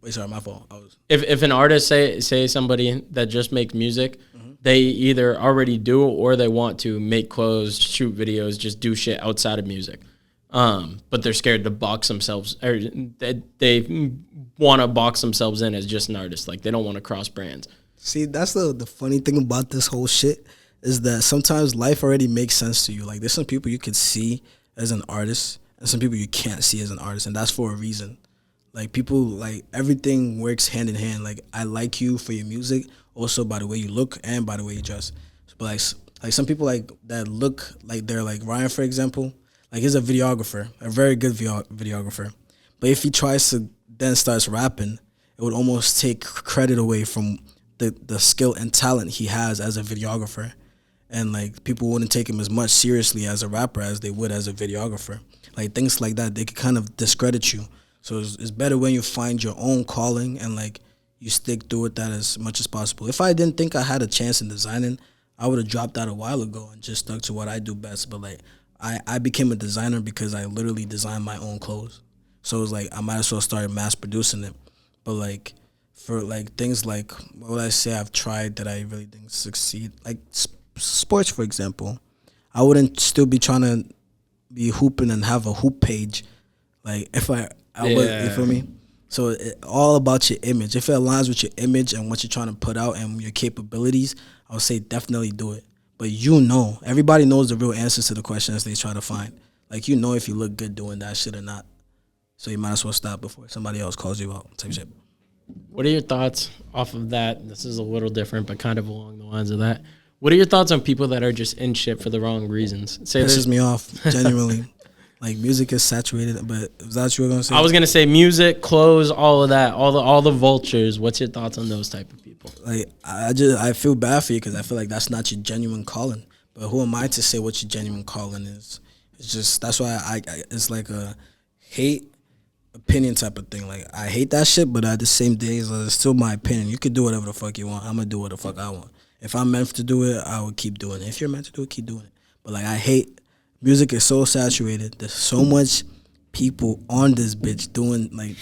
Wait, sorry, my fault. If an artist, say somebody that just makes music, they either already do or they want to make clothes, shoot videos, just do shit outside of music. But they're scared to box themselves, or they want to box themselves in as just an artist. Like they don't want to cross brands. See, that's the funny thing about this whole shit is that sometimes life already makes sense to you. Like there's some people you could see as an artist and some people you can't see as an artist, and that's for a reason. Like people, like everything works hand in hand. Like I like you for your music, also by the way you look and by the way you dress. But like some people like that look like they're like Ryan, for example. Like he's a videographer, a very good videographer. But if he tries to then starts rapping, it would almost take credit away from the skill and talent he has as a videographer. And like people wouldn't take him as much seriously as a rapper as they would as a videographer. Like things like that, they could kind of discredit you. So it's better when you find your own calling and like you stick through with that as much as possible. If I didn't think I had a chance in designing, I would have dropped out a while ago and just stuck to what I do best. But like I became a designer because I literally designed my own clothes. So it was like I might as well start mass producing it. But like for like things like what would I say I've tried that I really didn't succeed, like sports, for example, I wouldn't still be trying to be hooping and have a hoop page. Like if I would, you feel me? So all about your image. If it aligns with your image and what you're trying to put out and your capabilities, I would say definitely do it. But everybody knows the real answers to the questions they try to find. Like if you look good doing that shit or not. So you might as well stop before somebody else calls you out type shit. What are your thoughts off of that? This is a little different, but kind of along the lines of that. What are your thoughts on people that are just in shit for the wrong reasons? Pisses me off, genuinely. Like music is saturated, but is that what you were gonna say? I was gonna say music, clothes, all of that, all the vultures. What's your thoughts on those type of people? Like I feel bad for you because I feel like that's not your genuine calling. But who am I to say what your genuine calling is? It's just that's why I it's like a hate opinion type of thing. Like I hate that shit, but at the same day, it's still my opinion. You could do whatever the fuck you want. I'm gonna do what the fuck I want. If I'm meant to do it, I will keep doing it. If you're meant to do it, keep doing it. But like I hate music is so saturated. There's so much people on this bitch doing like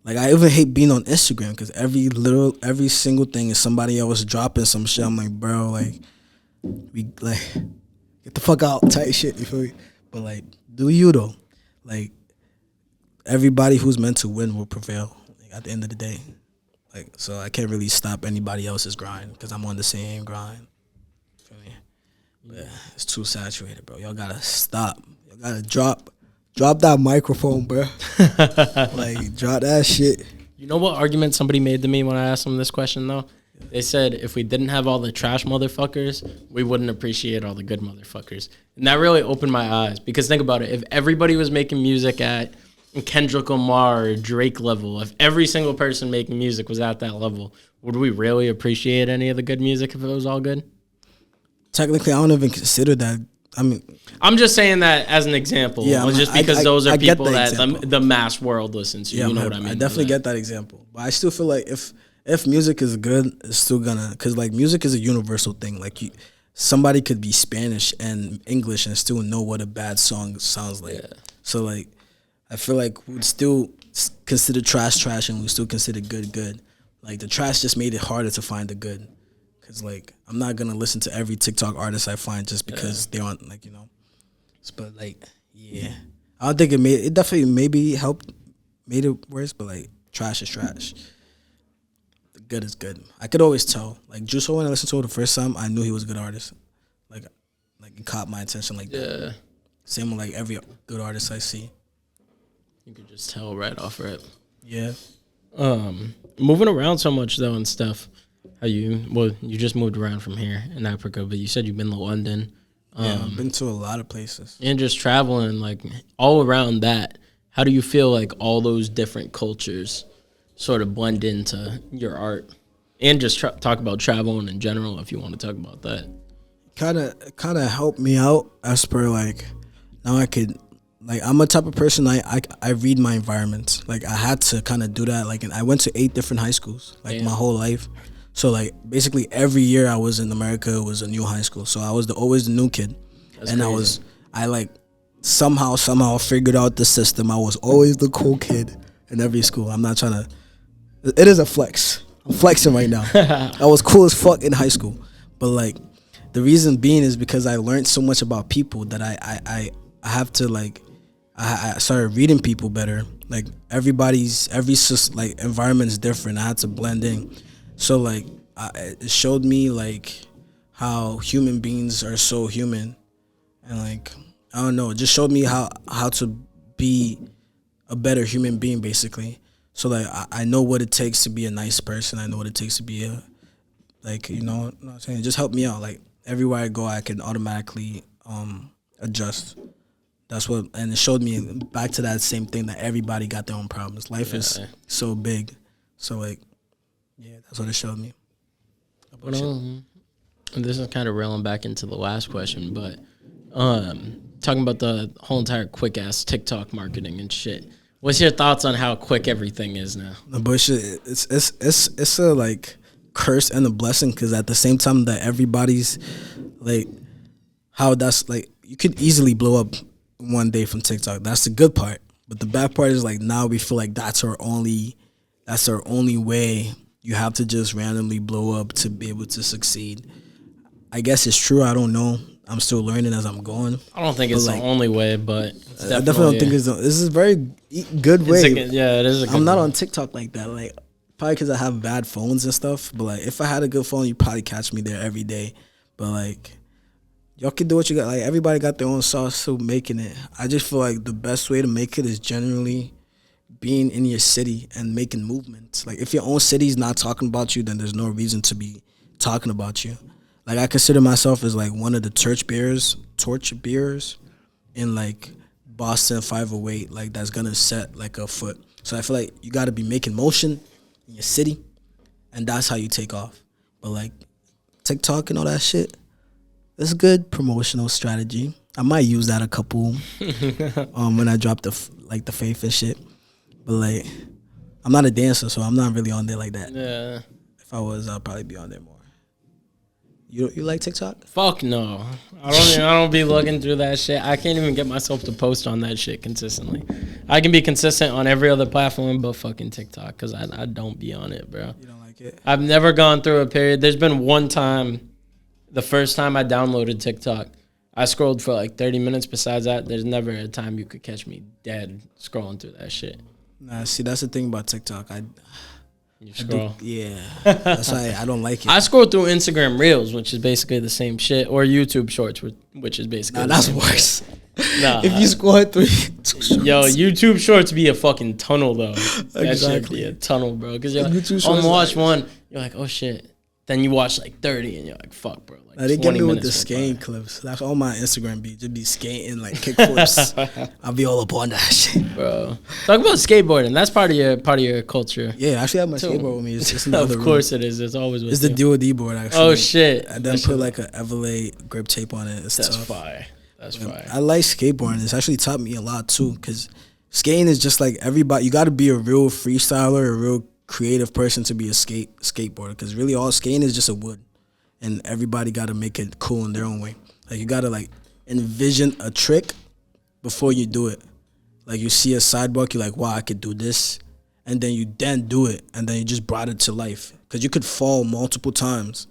I even hate being on Instagram because every single thing is somebody else dropping some shit. I'm like, bro, like we like get the fuck out type shit. You feel me? But like, do you though? Like everybody who's meant to win will prevail at the end of the day. Like so, I can't really stop anybody else's grind because I'm on the same grind. Feel me? But it's too saturated, bro. Y'all gotta stop. Y'all gotta drop that microphone, bro. Like, drop that shit. You know what argument somebody made to me when I asked them this question, though? They said if we didn't have all the trash motherfuckers, we wouldn't appreciate all the good motherfuckers. And that really opened my eyes. Because think about it. If everybody was making music at Kendrick Lamar or Drake level, if every single person making music was at that level, would we really appreciate any of the good music if it was all good? Technically, I don't even consider that I mean, I'm just saying that as an example. Yeah, just because those are I get people the that example. the mass world listens to. yeah, You know what I mean? I definitely get that example. But I still feel like if music is good, it's still gonna, because like music is a universal thing. Like somebody could be Spanish and English and still know what a bad song sounds like. Yeah. So like, I feel like we'd still consider trash and we still consider good. Like the trash just made it harder to find the good. Cause like I'm not gonna listen to every TikTok artist I find just because they aren't like, you know. But like, yeah, I don't think it definitely maybe made it worse. But like trash is trash. The good is good. I could always tell. Like Juice WRLD, when I listened to it the first time, I knew he was a good artist. Like it caught my attention like that. Yeah. Same with like every good artist I see. You could just tell right off rip. Yeah. Moving around so much though and stuff. You just moved around from here in Africa, but you said you've been to London. Yeah, I've been to a lot of places. And just traveling, like, all around that, how do you feel like all those different cultures sort of blend into your art? And just talk about traveling in general, if you want to talk about that. Kind of helped me out as per, like, now I could, like, I'm a type of person, I read my environment. Like, I had to kind of do that. Like, and I went to 8 different high schools, like, my whole life. So, like, basically every year I was in America was a new high school. So I was always the new kid. That's and crazy. I like, somehow figured out the system. I was always the cool kid in every school. I'm not trying to, it is a flex. I'm flexing right now. I was cool as fuck in high school. But, like, the reason being is because I learned so much about people that I have to, like, I started reading people better. Like, every environment is different. I had to blend in. So, like, it showed me, like, how human beings are so human. And, like, I don't know. It just showed me how to be a better human being, basically. So, like, I know what it takes to be a nice person. I know what it takes to be like, you know what I'm saying? It just helped me out. Like, everywhere I go, I can automatically adjust. And it showed me back to that same thing that everybody got their own problems. Life is so big. So, like, yeah, that's what it showed me. And this is kind of railing back into the last question, but talking about the whole entire quick ass TikTok marketing and shit. What's your thoughts on how quick everything is now? No, but it's a, like, curse and a blessing, because at the same time that everybody's, like, how that's, like, you could easily blow up one day from TikTok. That's the good part. But the bad part is, like, now we feel like that's our only way. You have to just randomly blow up to be able to succeed. I guess it's true. I don't know. I'm still learning as I'm going. I don't think it's, like, the only way, but it's I definitely don't think it's this is a very good way. It is a good I'm not way. on TikTok like that. Like, probably because I have bad phones and stuff. But, like, if I had a good phone, you'd probably catch me there every day. But, like, y'all can do what you got. Like, everybody got their own sauce to making it. I just feel like the best way to make it is generally being in your city and making movements. Like, if your own city's not talking about you, then there's no reason to be talking about you. Like, I consider myself as, like, one of the torch bearers in, like, Boston 508, like, that's gonna set, like, a foot. So I feel like you gotta be making motion in your city, and that's how you take off. But, like, TikTok and all that shit, it's a good promotional strategy. I might use that a couple when I drop the faith and shit. But, like, I'm not a dancer, so I'm not really on there like that. Yeah. If I was, I'd probably be on there more. You like TikTok? Fuck no. I don't be looking through that shit. I can't even get myself to post on that shit consistently. I can be consistent on every other platform but fucking TikTok, because I don't be on it, bro. You don't like it? I've never gone through a period. There's been one time, the first time I downloaded TikTok, I scrolled for like 30 minutes. Besides that, there's never a time you could catch me dead scrolling through that shit. Nah, see, that's the thing about TikTok. You scroll. Yeah. That's why I don't like it. I scroll through Instagram Reels, which is basically the same shit, or YouTube Shorts, which is basically the that's same worse. shit. Nah. If you scroll through Yo, YouTube Shorts be a fucking tunnel, though. That Exactly. should be a tunnel, bro. Because you're YouTube like, Shorts I'm watch like- one, you're like, oh shit. Then you watch like 30 and you're like, fuck, bro. Like, Nah, they get 20 me with the minutes went skating by. clips. That's all my Instagram be. Just be skating, like, kick flips. I'll be all up on that shit. Bro, talk about skateboarding. That's part of your culture. Yeah, I actually have my skateboard with me. It's in the other Of room. course it is. It's always with It's the you. DOD board, actually. Oh shit. I then put, like, a Everlay grip tape on it. It's That's tough. fire. That's fire. I like skateboarding. It's actually taught me a lot too, because skating is just like everybody. You got to be a real freestyler, a real creative person to be a skateboarder. Because really, all skating is just a wood, and everybody got to make it cool in their own way. Like you got to like envision a trick before you do it. Like you see a sidewalk, you're like, wow, I could do this, and then you do it, and then you just brought it to life. Because you could fall multiple times,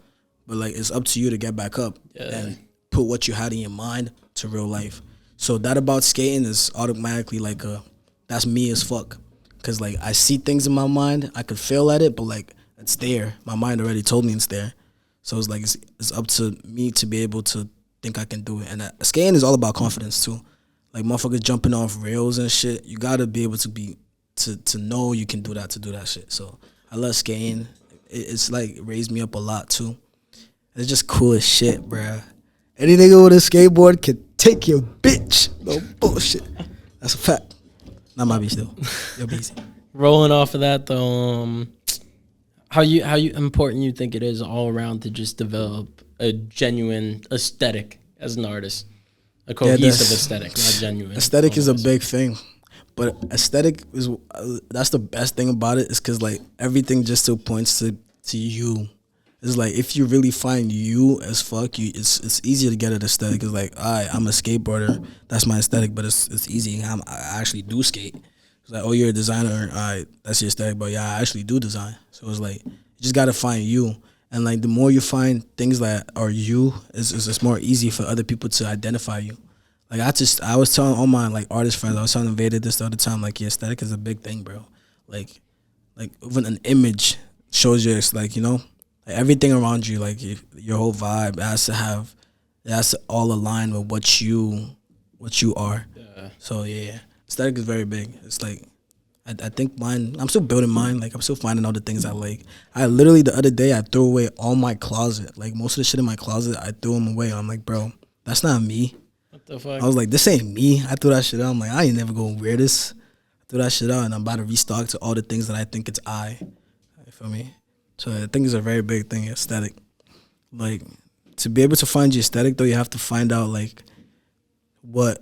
but like it's up to you to get back up and put what you had in your mind to real life. So that about skating is automatically like that's me as fuck. Cause like I see things in my mind, I could fail at it, but like it's there. My mind already told me it's there. So it's like it's up to me to be able to think I can do it. And skating is all about confidence too. Like motherfuckers jumping off rails and shit. You gotta be able to know you can do that, to do that shit. So I love skating. It's like raised me up a lot too. It's just cool as shit, bruh. Any nigga with a skateboard can take your bitch. No bullshit. That's a fact. Not my bitch though. Your bitch. Rolling off of that though, how important you think it is all around to just develop a genuine aesthetic as an artist, a cohesive aesthetic, not genuine. Aesthetic is a big thing, but aesthetic is that's the best thing about it, is because like everything just still points to you. It's like if you really find you as fuck, it's easier to get an aesthetic. It's like, I'm a skateboarder, that's my aesthetic, but it's easy. I actually do skate. It's like, oh, you're a designer, that's your aesthetic, but yeah, I actually do design. So it's like you just gotta find you, and like the more you find things that are you, it's more easy for other people to identify you. Like I was telling all my like artist friends, I was telling Vader this the other time, like your aesthetic is a big thing, bro. Like even an image shows you, it's like, you know. Like everything around you, like your whole vibe it has to all align with what you are. Yeah. So yeah, aesthetic is very big. It's like I think mine. I'm still building mine. Like I'm still finding all the things I like. I literally the other day I threw away all my closet. Like most of the shit in my closet, I threw them away. I'm like, bro, that's not me. What the fuck? I was like, this ain't me. I threw that shit out. I'm like, I ain't never gonna wear this. I threw that shit out, and I'm about to restock to all the things that I think it's I. You feel me? So I think it's a very big thing, aesthetic. Like, to be able to find your aesthetic, though, you have to find out, like, what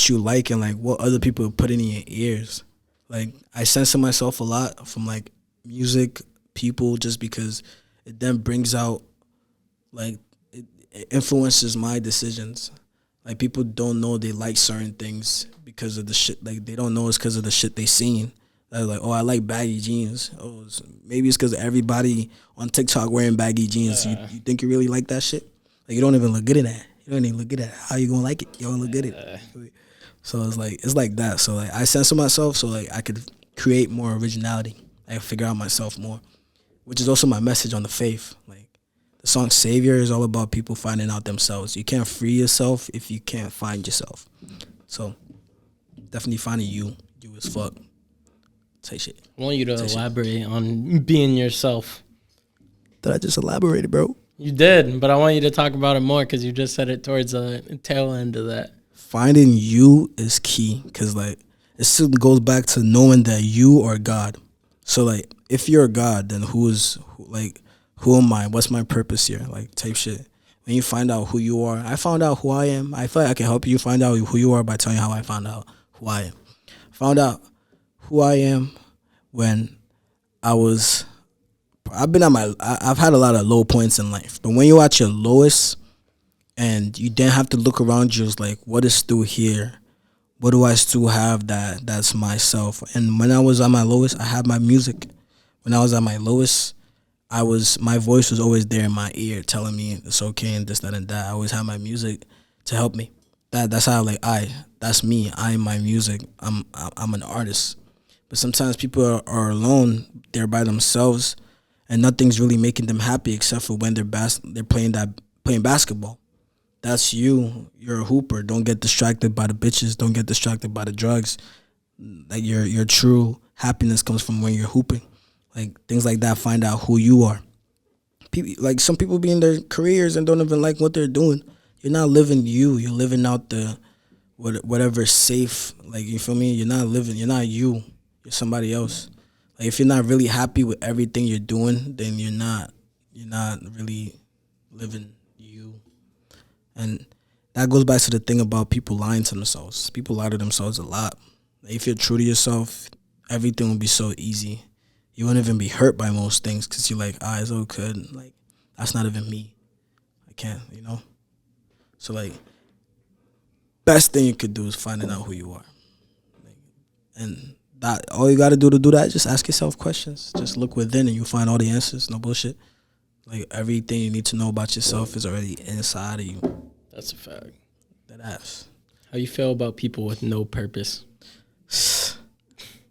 you like and, like, what other people are putting in your ears. Like, I censor myself a lot from, like, music, people, just because it then brings out, like, it influences my decisions. Like, people don't know they like certain things because of the shit. Like, they don't know it's because of the shit they seen. They're like, oh, I like baggy jeans. Oh, maybe it's because everybody on TikTok wearing baggy jeans. You think you really like that shit? Like, you don't even look good at that. You don't even look good at it. How you gonna like it? You don't look good at it. So it's like that. So like I censor myself so like I could create more originality. I figure out myself more, which is also my message on the faith. Like the song "Savior" is all about people finding out themselves. You can't free yourself if you can't find yourself. So definitely finding you as fuck. Say shit. I want you to elaborate on being yourself. Did I just elaborated, bro? You did, but I want you to talk about it more because you just said it towards the tail end of that. Finding you is key because, like, it still goes back to knowing that you are God. So, like, if you're God, then who am I? What's my purpose here? Like, type shit. When you find out who you are, I found out who I am. I feel like I can help you find out who you are by telling you how I found out who I am. Found out who I am when I've had a lot of low points in life, but when you're at your lowest and you then have to look around you, it's like, what is still here? What do I still have that's myself? And when I was at my lowest, I had my music. When I was at my lowest, my voice was always there in my ear telling me it's okay and this, that, and that. I always had my music to help me. That's how that's me. I'm my music. I'm an artist. But sometimes people are alone. They're by themselves, and nothing's really making them happy except for when they're playing basketball. That's you. You're a hooper. Don't get distracted by the bitches. Don't get distracted by the drugs. Like your true happiness comes from when you're hooping. Like things like that. Find out who you are. Like some people be in their careers and don't even like what they're doing. You're not living you. You're living out the whatever's safe. Like, you feel me? You're not you. You're somebody else. Like, if you're not really happy with everything you're doing, then you're not really living you. And that goes back to the thing about people lying to themselves. People lie to themselves a lot. If you're true to yourself, everything will be so easy. You won't even be hurt by most things because you're like, it's all good. Like, that's not even me. I can't, So, like, best thing you could do is finding out who you are. Like, and that all you got to do that, just ask yourself questions. Just look within and you'll find all the answers. No bullshit. Like, everything you need to know about yourself is already inside of you. That's a fact. That ass. How you feel about people with no purpose?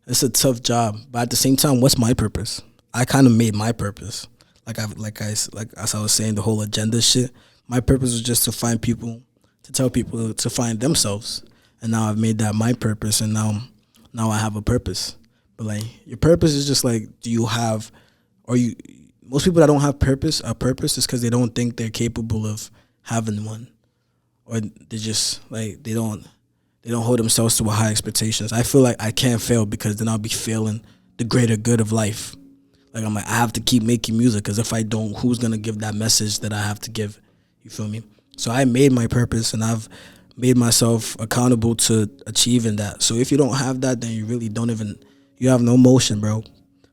It's a tough job, but at the same time, what's my purpose? I kind of made my purpose. As I was saying, the whole agenda shit. My purpose was just to find people, to tell people to find themselves, and now I've made that my purpose, and now I have a purpose. But like, your purpose is just like, do you have, or you? Most people that don't have a purpose is because they don't think they're capable of having one, or they just like they don't hold themselves to high expectations. I feel like I can't fail because then I'll be failing the greater good of life. Like, I'm like, I have to keep making music because if I don't, who's going to give that message that I have to give? You feel me? So I made my purpose and I've made myself accountable to achieving that. So if you don't have that, then you really you have no motion, bro.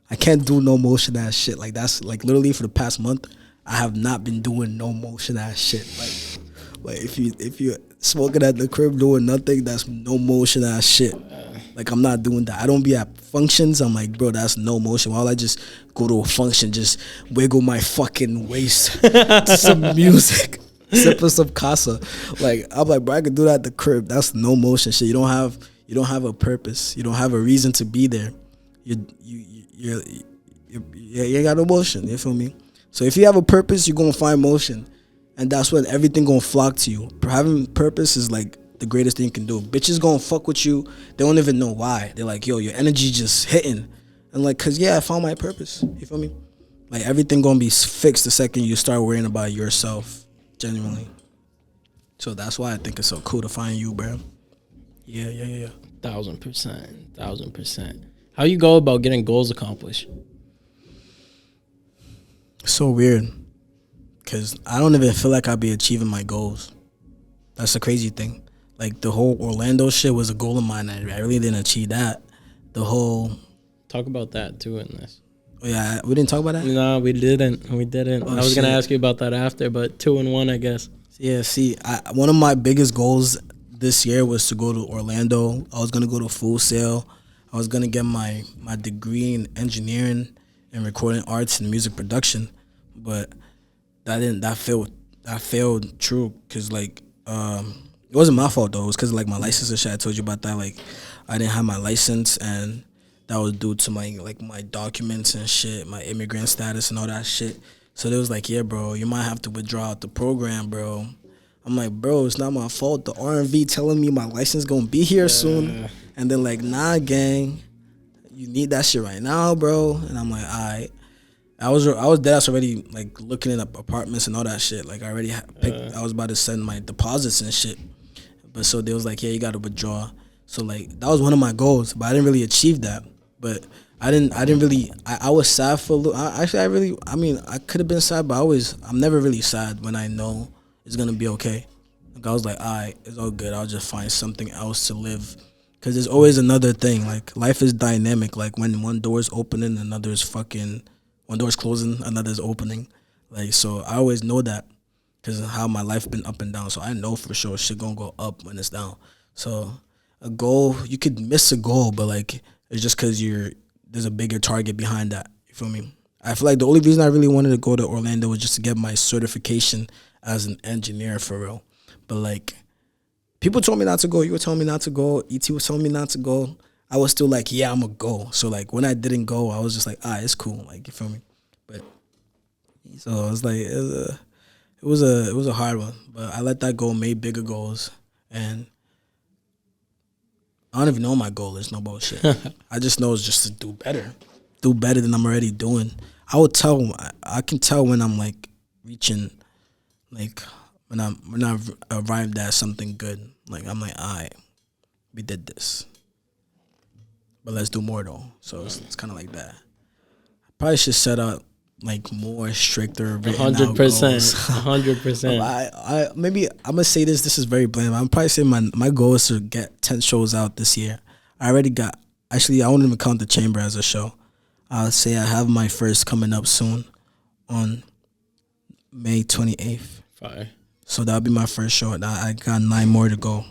I can't do no motion ass shit. Like, that's like literally for the past month, I have not been doing no motion ass shit. Like if you smoking at the crib doing nothing, that's no motion ass shit. Like, I'm not doing that. I don't be at functions. I'm like, bro, that's no motion. Why would I just go to a function, just wiggle my fucking waist to some music, sipping some casa? Like, I'm like, bro, I could do that at the crib. That's no motion shit. You don't have a purpose. You don't have a reason to be there. You ain't got no motion. You feel me? So if you have a purpose, you're gonna find motion. And that's when everything gonna flock to you. Having purpose is like the greatest thing you can do. Bitches gonna fuck with you. They don't even know why. They're like, yo, your energy just hitting. And like, cause I found my purpose. You feel me? Like, everything gonna be fixed the second you start worrying about yourself. Genuinely. So that's why I think it's so cool to find you, bro. Yeah. 1000%. How you go about getting goals accomplished? So weird. Because I don't even feel like I'll be achieving my goals. That's the crazy thing. Like, the whole Orlando shit was a goal of mine. I really didn't achieve that. The whole... Talk about that, too, in this. Oh, yeah, we didn't talk about that? No, we didn't. Oh, I was going to ask you about that after, but 2 and 1, I guess. Yeah, see, one of my biggest goals this year was to go to Orlando. I was going to go to Full Sail. I was going to get my degree in engineering and recording arts and music production. But... that failed true because like it wasn't my fault though. It was because like my license and shit. I told you about that. Like, I didn't have my license and that was due to my documents and shit, my immigrant status and all that shit. So they was like, yeah, bro, you might have to withdraw out the program, bro. I'm like, bro, it's not my fault. The R&V telling me my license gonna be here soon, and they're like, nah, gang, you need that shit right now, bro. And I'm like, all right. I was dead already, like, looking at apartments and all that shit. Like, I already picked, I was about to send my deposits and shit. But so they was like, yeah, you got to withdraw. So, like, that was one of my goals, but I didn't really achieve that. But I was sad for a little. I could have been sad, but I'm never really sad when I know it's going to be okay. Like, I was like, all right, it's all good. I'll just find something else to live. Because there's always another thing. Like, life is dynamic. Like, when one door is opening, one door's closing, another's opening. Like, so I always know that because of how my life been up and down. So I know for sure shit gonna go up when it's down. So a goal, you could miss a goal, but like, it's just because there's a bigger target behind that. You feel me? I feel like the only reason I really wanted to go to Orlando was just to get my certification as an engineer for real. But like, people told me not to go. You were telling me not to go. ET was telling me not to go. I was still like, yeah, I'm going to go. So, like, when I didn't go, I was just like, it's cool. Like, you feel me? But, so it was like, it was a hard one. But I let that go, made bigger goals. And I don't even know what my goal is, no bullshit. I just know it's just to do better than I'm already doing. I can tell when I'm, like, reaching, like, when I've arrived at something good. Like, I'm like, all right, we did this. But let's do more though. So it's kind of like that. I probably should set up like more stricter. 100%. 100%. I maybe I'm gonna say this. This is very bland. I'm probably saying my goal is to get 10 shows out this year. I already got. Actually, I won't even count the chamber as a show. I'll say I have my first coming up soon on May 28th. Fire. So that'll be my first show. I got 9 more to go,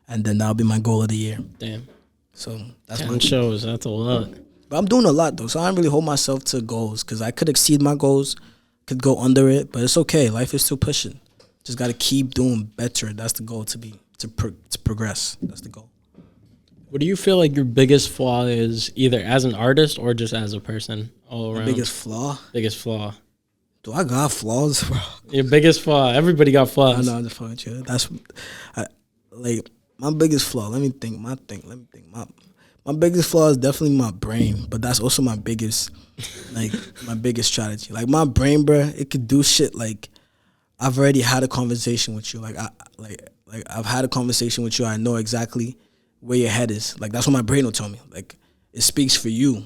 and then that'll be my goal of the year. Damn. So that's 10 shows. That's a lot. But I'm doing a lot though, so I don't really hold myself to goals because I could exceed my goals, could go under it, but it's okay. Life is still pushing. Just gotta keep doing better. That's the goal to progress. That's the goal. What do you feel like your biggest flaw is, either as an artist or just as a person all around? My biggest flaw? Biggest flaw. Do I got flaws, bro? Your biggest flaw. Everybody got flaws. I know, I'm just fucking with you. Like my biggest flaw. Let me think. My biggest flaw is definitely my brain, but that's also my biggest strategy. Like my brain, bro, it could do shit. Like I've already had a conversation with you. Like I've had a conversation with you. I know exactly where your head is. Like that's what my brain will tell me. Like it speaks for you,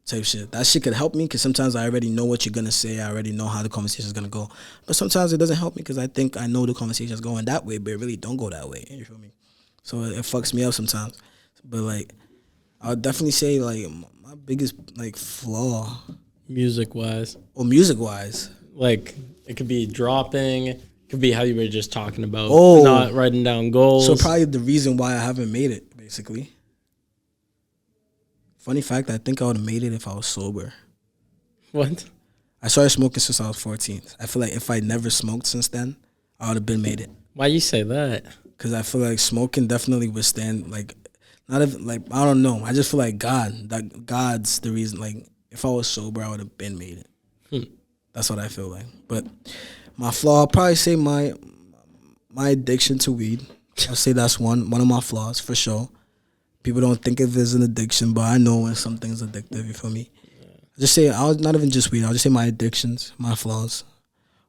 type shit. That shit could help me because sometimes I already know what you're gonna say. I already know how the conversation is gonna go. But sometimes it doesn't help me because I think I know the conversation is going that way, but it really don't go that way. You feel me? So it fucks me up sometimes. But like, I would definitely say like my biggest like flaw, music wise. Like it could be dropping. It could be how you were just talking about. Oh, not writing down goals. So probably the reason why I haven't made it, basically. Funny fact, I think I would have made it if I was sober. What? I started smoking since I was 14. I feel like if I never smoked since then, I would have been made it. Why you say that? Because I feel like smoking definitely withstand, like, not even, like, I don't know. I just feel like God's the reason. Like, if I was sober, I would have been made it. That's what I feel like. But my flaw, I'll probably say my addiction to weed. I'll say that's one of my flaws for sure. People don't think of it as an addiction, but I know when something's addictive. You feel me? Yeah. Just say not even just weed. I'll just say my addictions, my flaws.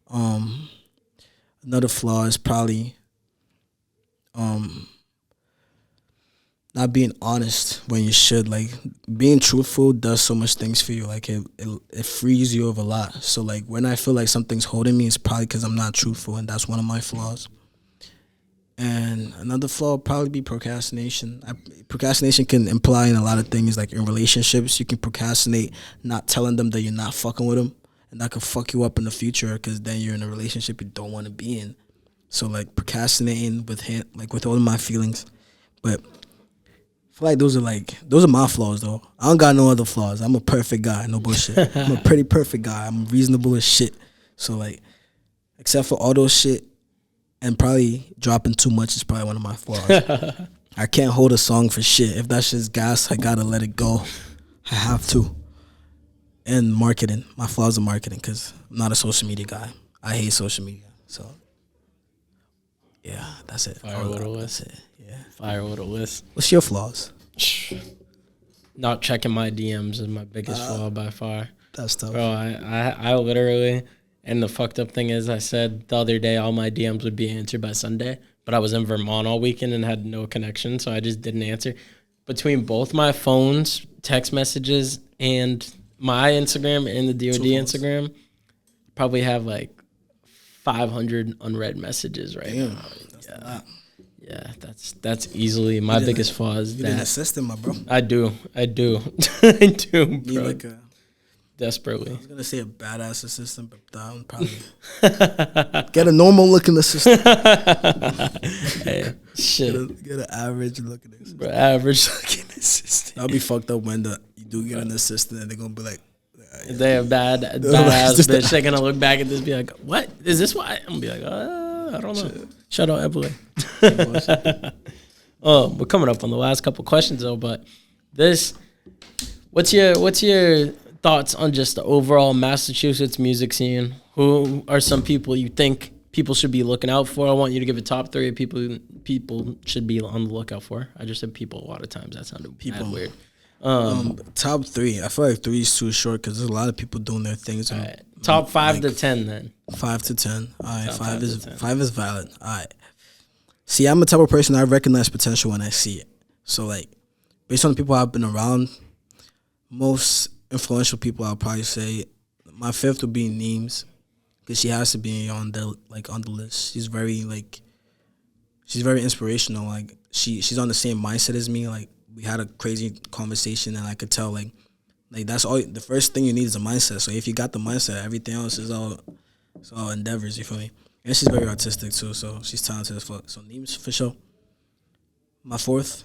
Another flaw is probably not being honest when you should. Like being truthful does so much things for you. Like it frees you of a lot. So like when I feel like something's holding me, it's probably because I'm not truthful, and that's one of my flaws. And another flaw would probably be procrastination. Procrastination can imply in a lot of things. Like in relationships, you can procrastinate not telling them that you're not fucking with them, and that could fuck you up in the future because then you're in a relationship you don't want to be in. So like procrastinating with all of my feelings, but I feel like those are my flaws though. I don't got no other flaws. I'm a perfect guy, no bullshit. I'm a pretty perfect guy. I'm reasonable as shit. So like, except for all those shit. And probably dropping too much is probably one of my flaws. I can't hold a song for shit. If that's just gas, I gotta let it go. I have to. And marketing. My flaws are marketing because I'm not a social media guy. I hate social media. So, yeah, that's it. Fire with a list. That's it. Yeah. Fire with a list. What's your flaws? Not checking my DMs is my biggest flaw by far. That's tough. Bro, I literally... And the fucked up thing is I said the other day all my DMs would be answered by Sunday, but I was in Vermont all weekend and had no connection, so I just didn't answer. Between both my phones, text messages, and my Instagram and the DOD Instagram, probably have like 500 unread messages right now. Yeah. Yeah, that's easily my biggest flaw is that. You need an assistant, my bro. I do. I do, bro. Need like a... Desperately. I was going to say a badass assistant, but I'm probably... Get a normal-looking assistant. Hey, shit. Get an average-looking assistant. Bro, average-looking assistant. That'll be fucked up when you do get an assistant and they're going to be like... If they have badass bitch, they're going to look back at this and be like, what? Is this why? I'm going to be like, I don't know. Shout out Evelyn. We're coming up on the last couple questions, though, but this... What's your thoughts on just the overall Massachusetts music scene? Who are some people you think people should be looking out for? I want you to give a top 3 of people should be on the lookout for. I just said people a lot of times. That sounded weird. Top 3. I feel like 3 is too short because there's a lot of people doing their things. All right. Top 5 to 10 then. 5 to 10. All right. 5 is valid. All right. See, I'm the type of person I recognize potential when I see it. So like, based on the people I've been around, most influential people, I'll probably say my fifth would be Neems, because she has to be on the list. She's very inspirational. Like she's on the same mindset as me. Like we had a crazy conversation, and I could tell like that's all. The first thing you need is a mindset. So if you got the mindset, everything else is all endeavors. You feel me? And she's very artistic too. So she's talented as fuck. So Neems for sure. My fourth,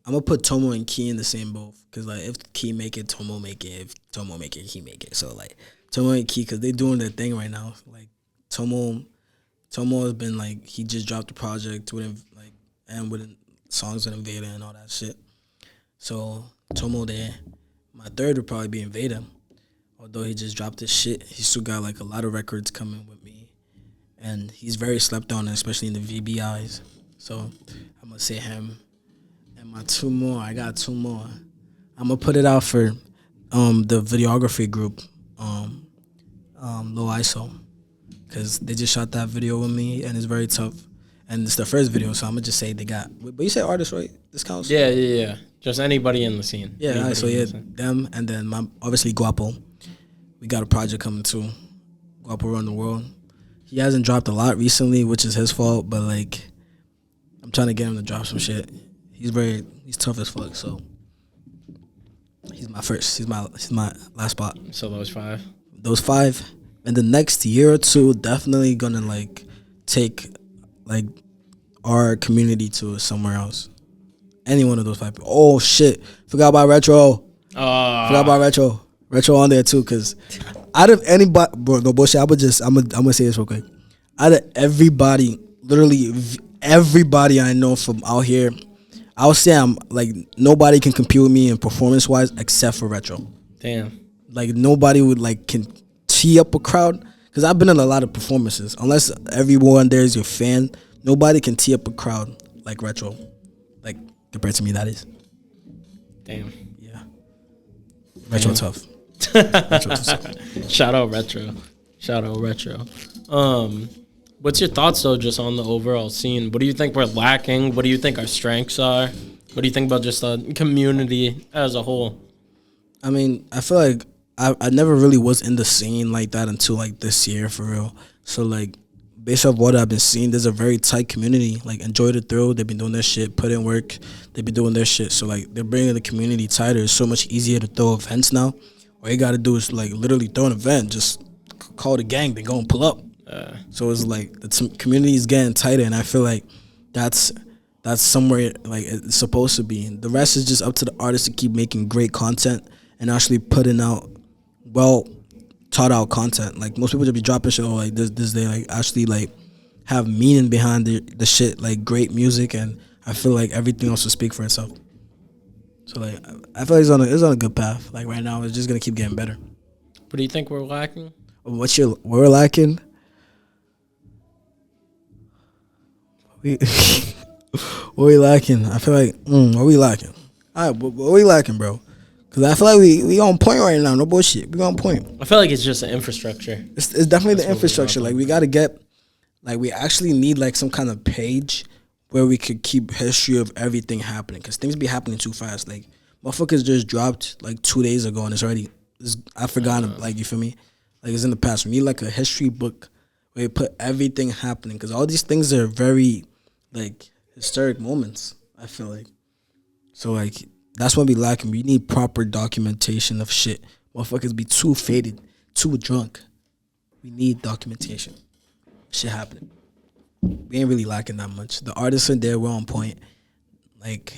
I'm gonna put Tomo and Key in the same boat, because like if Key make it, Tomo make it. If Tomo make it, Key make it. So like Tomo and Key, because they doing their thing right now. Like Tomo has been like, he just dropped a project with songs with Invader and all that shit. So Tomo there. My third would probably be Invader. Although he just dropped his shit, he still got like a lot of records coming with me, and he's very slept on, especially in the VBIs. So I'm gonna say him. And my two more, I got two more. I'm gonna put it out for the videography group, Low ISO, because they just shot that video with me, and it's very tough. And it's the first video, so I'm gonna just say they got. But you say artists, right? This counts. Yeah. Just anybody in the scene. Yeah, right, so yeah, them, and then obviously Guapo. We got a project coming too. Guapo Run the World. He hasn't dropped a lot recently, which is his fault. But like, I'm trying to get him to drop some shit. He's tough as fuck. So he's my first. He's my last spot. So those five. Those five. And the next year or two, definitely gonna like take like our community to somewhere else. Any one of those five people. Oh shit! Forgot about Retro. Forgot about Retro. Retro on there too, cause out of anybody, bro, no bullshit. I'm gonna say this real quick. Out of everybody, literally everybody I know from out here, I would say I'm like, nobody can compete with me in performance wise except for Retro. Damn. Like nobody would like can tee up a crowd, cause I've been in a lot of performances. Unless everyone there is your fan, nobody can tee up a crowd like Retro. Like compared to me, that is. Damn. Yeah. Retro tough. Retro tough. Shout out Retro. What's your thoughts though, just on the overall scene? What do you think we're lacking? What do you think our strengths are? What do you think about just the community as a whole? I mean, I feel like I never really was in the scene like that until like this year, for real. So like, based off what I've been seeing, there's a very tight community. Like Enjoy the Thrill, they've been doing their shit, put in work, they've been doing their shit. So like, they're bringing the community tighter. It's so much easier to throw events now. All you gotta do is like literally throw an event, just call the gang, they go and pull up. So it's like the community is getting tighter, and I feel like that's somewhere like it's supposed to be. The rest is just up to the artists to keep making great content and actually putting out well thought out content. Like most people just be dropping shit like this they like actually like have meaning behind the shit, like great music, and I feel like everything else will speak for itself. So like I feel like it's on a good path. Like right now it's just gonna keep getting better. What do you think we're lacking? We're lacking? What we lacking? I feel like what we lacking? All right, what we lacking, bro? Cause I feel like we on point right now. No bullshit. We on point. I feel like it's just the infrastructure. It's definitely the infrastructure. Like we gotta get, like we actually need like some kind of page where we could keep history of everything happening. Cause things be happening too fast. Like motherfuckers just dropped like 2 days ago and I forgot. Like you feel me? Like it's in the past. We need like a history book where you put everything happening. Cause all these things are very like historic moments. I feel like. So like. That's what we lacking. We need proper documentation of shit. Motherfuckers be too faded, too drunk. We need documentation. Shit happening. We ain't really lacking that much. The artists are there. We're on point. Like,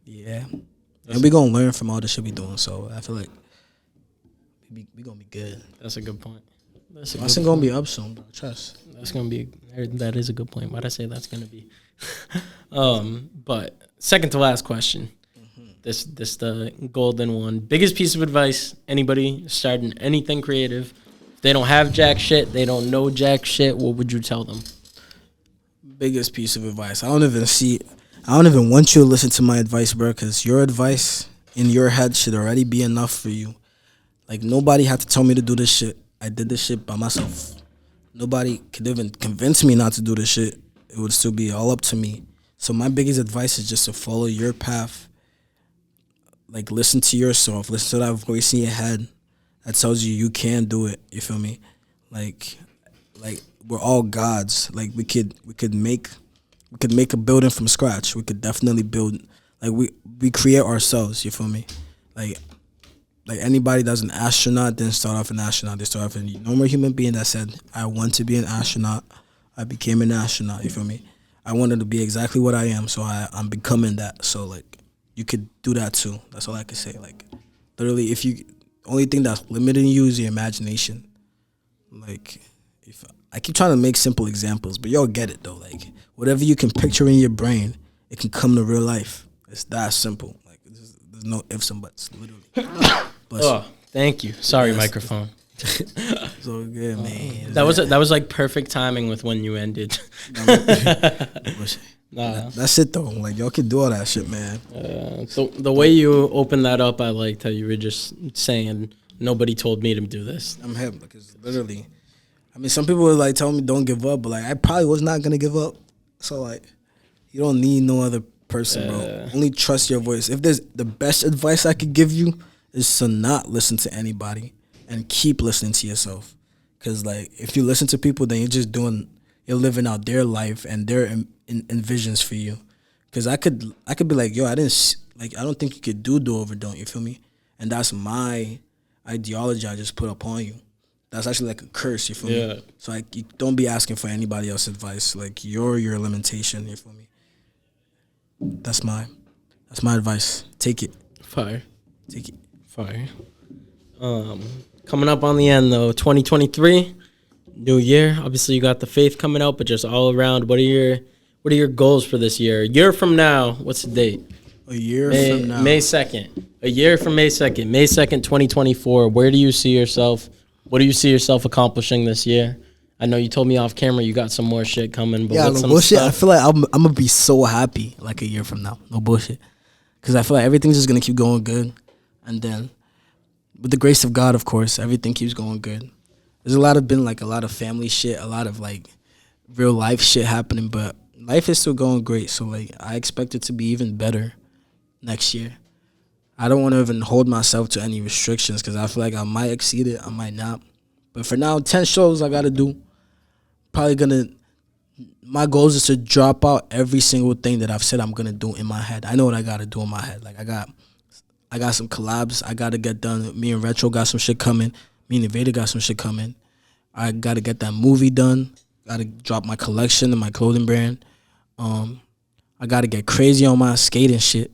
yeah. And we gonna learn from all the shit we doing. So I feel like we gonna be good. That's a good point. That's gonna be up soon, bro. Trust. That is a good point. Why'd I say that's gonna be? But second to last question. This the golden one. Biggest piece of advice, anybody starting anything creative. If they don't have jack shit, they don't know jack shit, what would you tell them? Biggest piece of advice. I don't even want you to listen to my advice, bro, because your advice in your head should already be enough for you. Like, nobody had to tell me to do this shit. I did this shit by myself. Nobody could even convince me not to do this shit. It would still be all up to me. So my biggest advice is just to follow your path. Like, listen to yourself. Listen to that voice in your head. that tells you can do it. You feel me? Like we're all gods. Like we could make a building from scratch. We could definitely build. Like we create ourselves. You feel me? Like anybody that's an astronaut didn't start off an astronaut. They start off a normal human being that said, I want to be an astronaut. I became an astronaut. You feel me? I wanted to be exactly what I am, so I'm becoming that. So like you could do that too. That's all I could say. Like literally, only thing that's limiting you is your imagination. Like if I keep trying to make simple examples, but y'all get it though. Like whatever you can picture in your brain, it can come to real life. It's that simple. Like there's no ifs and buts. Literally. Oh, thank you. Sorry, microphone. So good, man. That was like perfect timing with when you ended. Nah. That's it though. Like y'all can do all that shit, man. So the way you opened that up, I liked how you were just saying nobody told me to do this. I'm him because literally, I mean, some people would like tell me don't give up, but like I probably was not gonna give up. So like, you don't need no other person, bro. Only trust your voice. If there's the best advice I could give you is to not listen to anybody and keep listening to yourself. Cause like if you listen to people, then you're living out their life and their envisions for you. Cause I could be like, yo, I don't think you could do over, don't you feel me? And that's my ideology I just put upon you. That's actually like a curse, you feel me? So like you don't be asking for anybody else's advice. Like you're your limitation, you feel me? That's my advice. Take it. Fire. Take it. Fire. Coming up on the end though, 2023, new year. Obviously you got the faith coming out, but just all around, what are your goals for this year? A year from now, what's the date? A year from now. May 2nd. A year from May 2nd. May 2nd, 2024. Where do you see yourself? What do you see yourself accomplishing this year? I know you told me off camera you got some more shit coming, but what's some bullshit. stuff? I feel like I'm gonna be so happy like a year from now. No bullshit. Cause I feel like everything's just gonna keep going good, and then with the grace of God, of course, everything keeps going good. There's a lot of family shit, a lot of like real life shit happening, but life is still going great. So like I expect it to be even better next year. I don't want to even hold myself to any restrictions because I feel like I might exceed it, I might not. But for now, 10 shows I gotta do. My goal is to drop out every single thing that I've said I'm gonna do in my head. I know what I gotta do in my head. Like I got some collabs I gotta get done. Me and Retro got some shit coming. Me and Vader got some shit coming. I gotta get that movie done. Gotta drop my collection and my clothing brand. I gotta get crazy on my skating shit.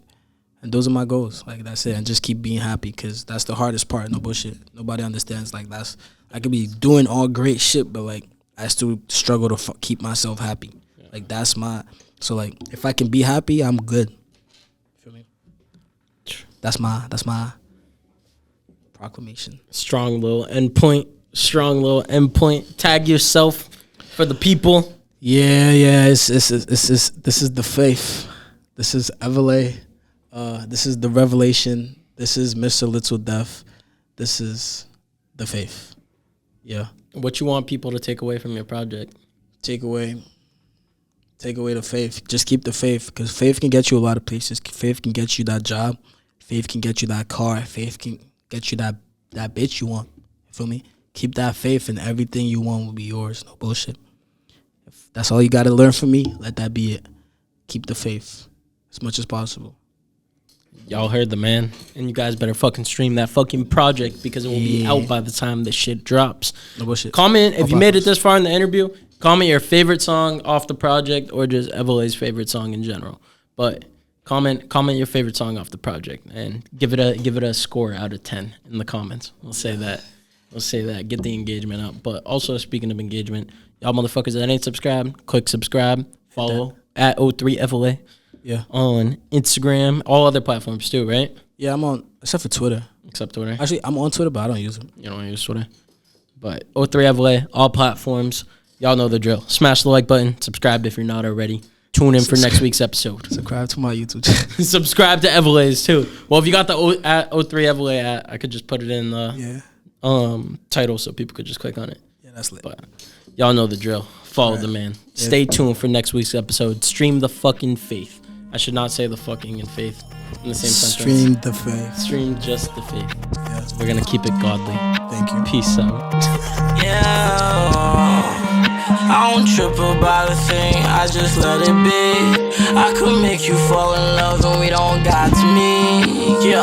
And those are my goals. Like that's it. And just keep being happy because that's the hardest part. No bullshit. Nobody understands. Like I could be doing all great shit, but like I still struggle to keep myself happy. Yeah. Like so like if I can be happy, I'm good. Feel me? That's my proclamation. Strong little endpoint. Tag yourself for the people. Yeah. This is the faith. This is LitTillDeath. This is the revelation. This is Mr. LitTillDeath. This is the faith. Yeah. What you want people to take away from your project? Take away the faith. Just keep the faith because faith can get you a lot of places. Faith can get you that job. Faith can get you that car. Faith can get you that bitch you want. You feel me? Keep that faith and everything you want will be yours. No bullshit. If that's all you got to learn from me, let that be it. Keep the faith as much as possible. Y'all heard the man. And you guys better fucking stream that fucking project because it will be out by the time this shit drops. No bullshit. Comment, if you made it this far in the interview, comment your favorite song off the project or just LitTillDeath's favorite song in general. But comment your favorite song off the project and give it a score out of 10 in the comments. We'll say that. Get the engagement up. But also, speaking of engagement, y'all motherfuckers that ain't subscribed, click subscribe. Follow at O3FLA. Yeah. On Instagram, all other platforms too, right? Yeah, I'm on, except for Twitter. Actually, I'm on Twitter, but I don't use it. You don't use Twitter? But O3FLA, all platforms. Y'all know the drill. Smash the like button. Subscribe if you're not already. Tune in for next week's episode. Subscribe to my YouTube channel. Subscribe to Everlay's too. Well, if you got the O3 Everlay I could just put it in the title so people could just click on it. Yeah, that's lit. But y'all know the drill. Follow the man. Stay tuned for next week's episode. Stream the fucking faith. I should not say the fucking and faith in the same sentence. Stream the faith. Stream just the faith. Yeah. We're gonna keep it godly. Thank you. Peace out. Yeah, I don't trip about a thing, I just let it be. I could make you fall in love and we don't got to meet. Yeah,